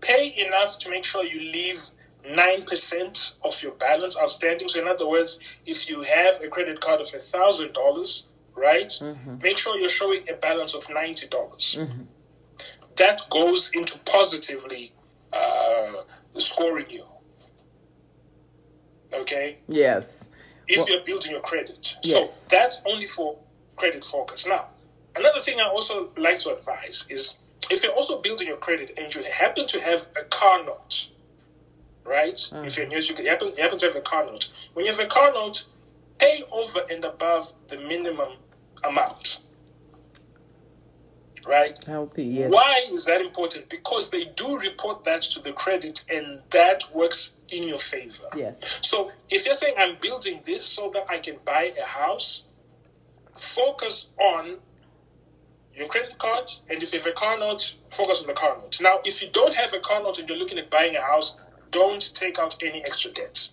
Pay enough to make sure you leave 9% of your balance outstanding. So in other words, if you have a credit card of $1,000, right, make sure you're showing a balance of $90. That goes into positively scoring you. Okay? Yes. If you're building your credit. Yes. So that's only for credit focus. Now, another thing I also like to advise is, if you're also building your credit and you happen to have a car note, right? If you're new, you happen to have a car note. When you have a car note, pay over and above the minimum amount. Right? Healthy, yes. Why is that important? Because they do report that to the credit, and that works in your favor. Yes. So if you're saying, I'm building this so that I can buy a house, focus on your credit card, and if you have a car note, focus on the car note. Now, if you don't have a car note and you're looking at buying a house, don't take out any extra debt.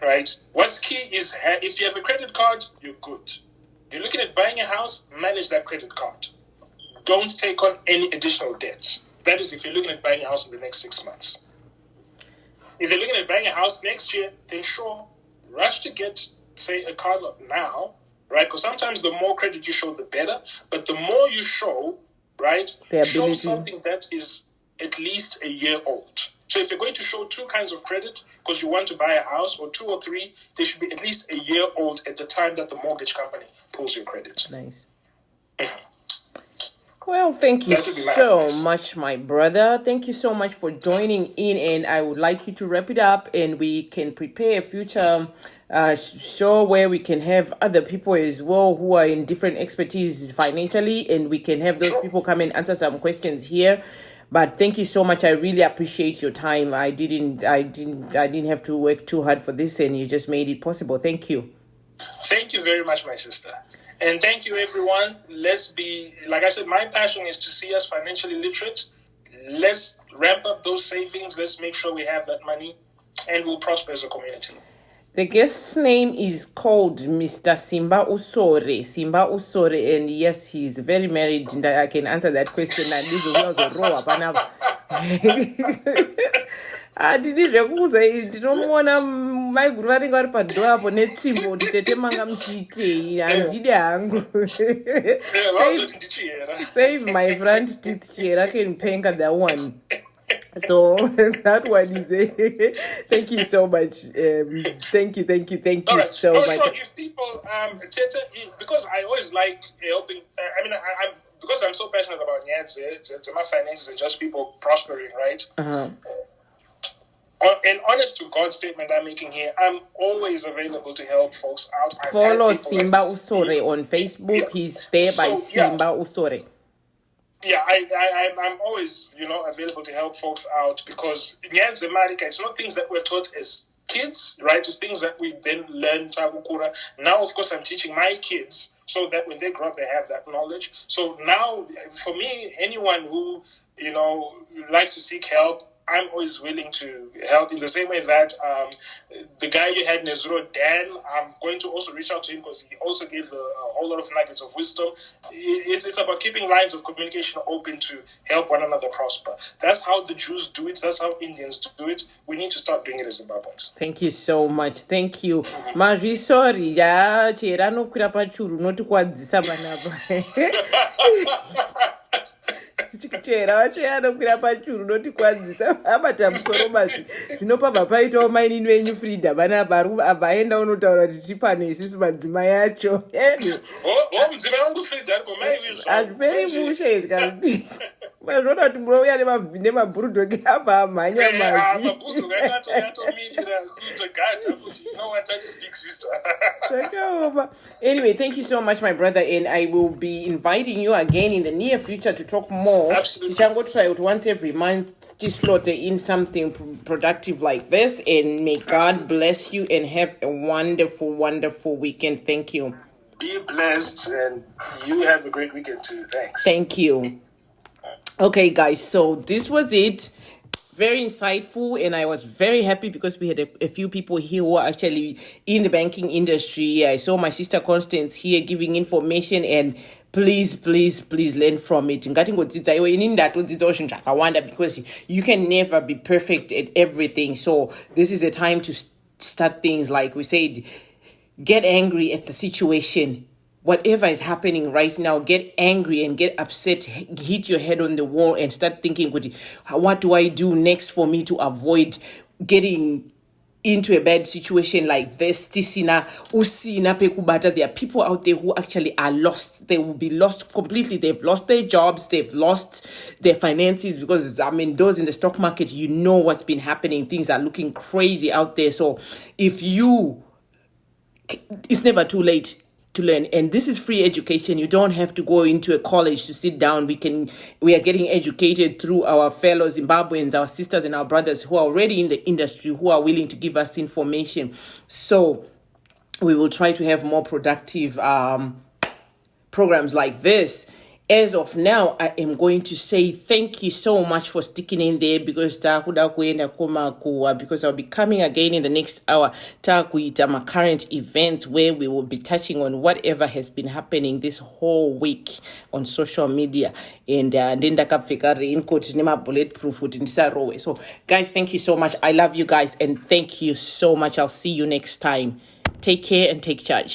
Right? What's key is, if you have a credit card, you're good. You're looking at buying a house, manage that credit card. Don't take on any additional debt. That is if you're looking at buying a house in the next 6 months. If you're looking at buying a house next year, then sure, rush to get, say, a car note now, right? Because sometimes the more credit you show, the better. But the more you show, right, show something that is at least a year old. So if you're going to show 2 kinds of credit because you want to buy a house, or 2 or 3, they should be at least a year old at the time that the mortgage company pulls your credit. Nice. Well, thank you so much, my brother. Thank you so much for joining in, and I would like you to wrap it up, and we can prepare a future show where we can have other people as well who are in different expertise financially, and we can have those people come and answer some questions here. But thank you so much. I really appreciate your time. I didn't have to work too hard for this, and you just made it possible. Thank you. Thank you very much, my sister. And thank you, everyone. Let's be, like I said, my passion is to see us financially literate. Let's ramp up those savings. Let's make sure we have that money, and we'll prosper as a community. The guest's name is called Mr. Simba Usore. Simba Usore, and yes, he's very married, and I can answer that question. And this is also raw. Ndinomuona maiguru vanenge vari padhoo apo netsimbo kuti tete manga muchiitei, handidi hangu. Save my front teeth chair, I can penga that one. So that one is thank you so much. Thank you so much. So if people, because I always like helping, I'm because I'm so passionate about it's my finances and just people prospering, right? An honest to God statement I'm making here, I'm always available to help folks out. Follow Simba Usore on Facebook. Yeah. He's there by Simba Usore. Yeah, I'm always, available to help folks out because it's not things that we're taught as kids, right? It's things that we then learn. Now, of course, I'm teaching my kids so that when they grow up, they have that knowledge. So now, for me, anyone who, likes to seek help, I'm always willing to help in the same way that the guy you had, Nezuro, Dan, I'm going to also reach out to him because he also gave a whole lot of nuggets of wisdom. It's about keeping lines of communication open to help one another prosper. That's how the Jews do it. That's how Indians do it. We need to start doing it as Zimbabweans. Thank you so much. Thank you. Mazvi, sorry. Yeah, chera no kura pachuru no tukwadzisa banaba. Chera anokwira pachuru notikwadzisa abata musoro mazvi zvinopa bvapaitawo maini wenyu frida vana vaenda unotaura kuti tipane isusu madzimai yacho hazviperi mushe kakuti mazvona kuti munouya nemabhurudhogi abva amhanya mazvi. Anyway, thank you so much, my brother, and I will be inviting you again in the near future to talk more. Absolutely. Try it once every month to slaughter in something productive like this, and may God bless you and have a wonderful, wonderful weekend. Thank you. Be blessed, and you have a great weekend too. Thanks. Thank you. Okay, guys, so this was it. Very insightful, and I was very happy because we had a few people here who are actually in the banking industry. I saw my sister Constance here giving information, and please learn from it. Because you can never be perfect at everything. So this is a time to start things, like we said, get angry at the situation. Whatever is happening right now, get angry and get upset, hit your head on the wall and start thinking, what do I do next for me to avoid getting into a bad situation like this? There are people out there who actually are lost. They will be lost completely. They've lost their jobs. They've lost their finances because, those in the stock market, what's been happening. Things are looking crazy out there. So it's never too late to learn, and this is free education. You don't have to go into a college to sit down. We are getting educated through our fellow Zimbabweans, our sisters and our brothers who are already in the industry, who are willing to give us information. So we will try to have more productive programs like this. As of now, I am going to say thank you so much for sticking in there, because I'll be coming again in the next hour. My current events, where we will be touching on whatever has been happening this whole week on social media. And then raincoat bulletproof. So guys, thank you so much. I love you guys, and thank you so much. I'll see you next time. Take care and take charge.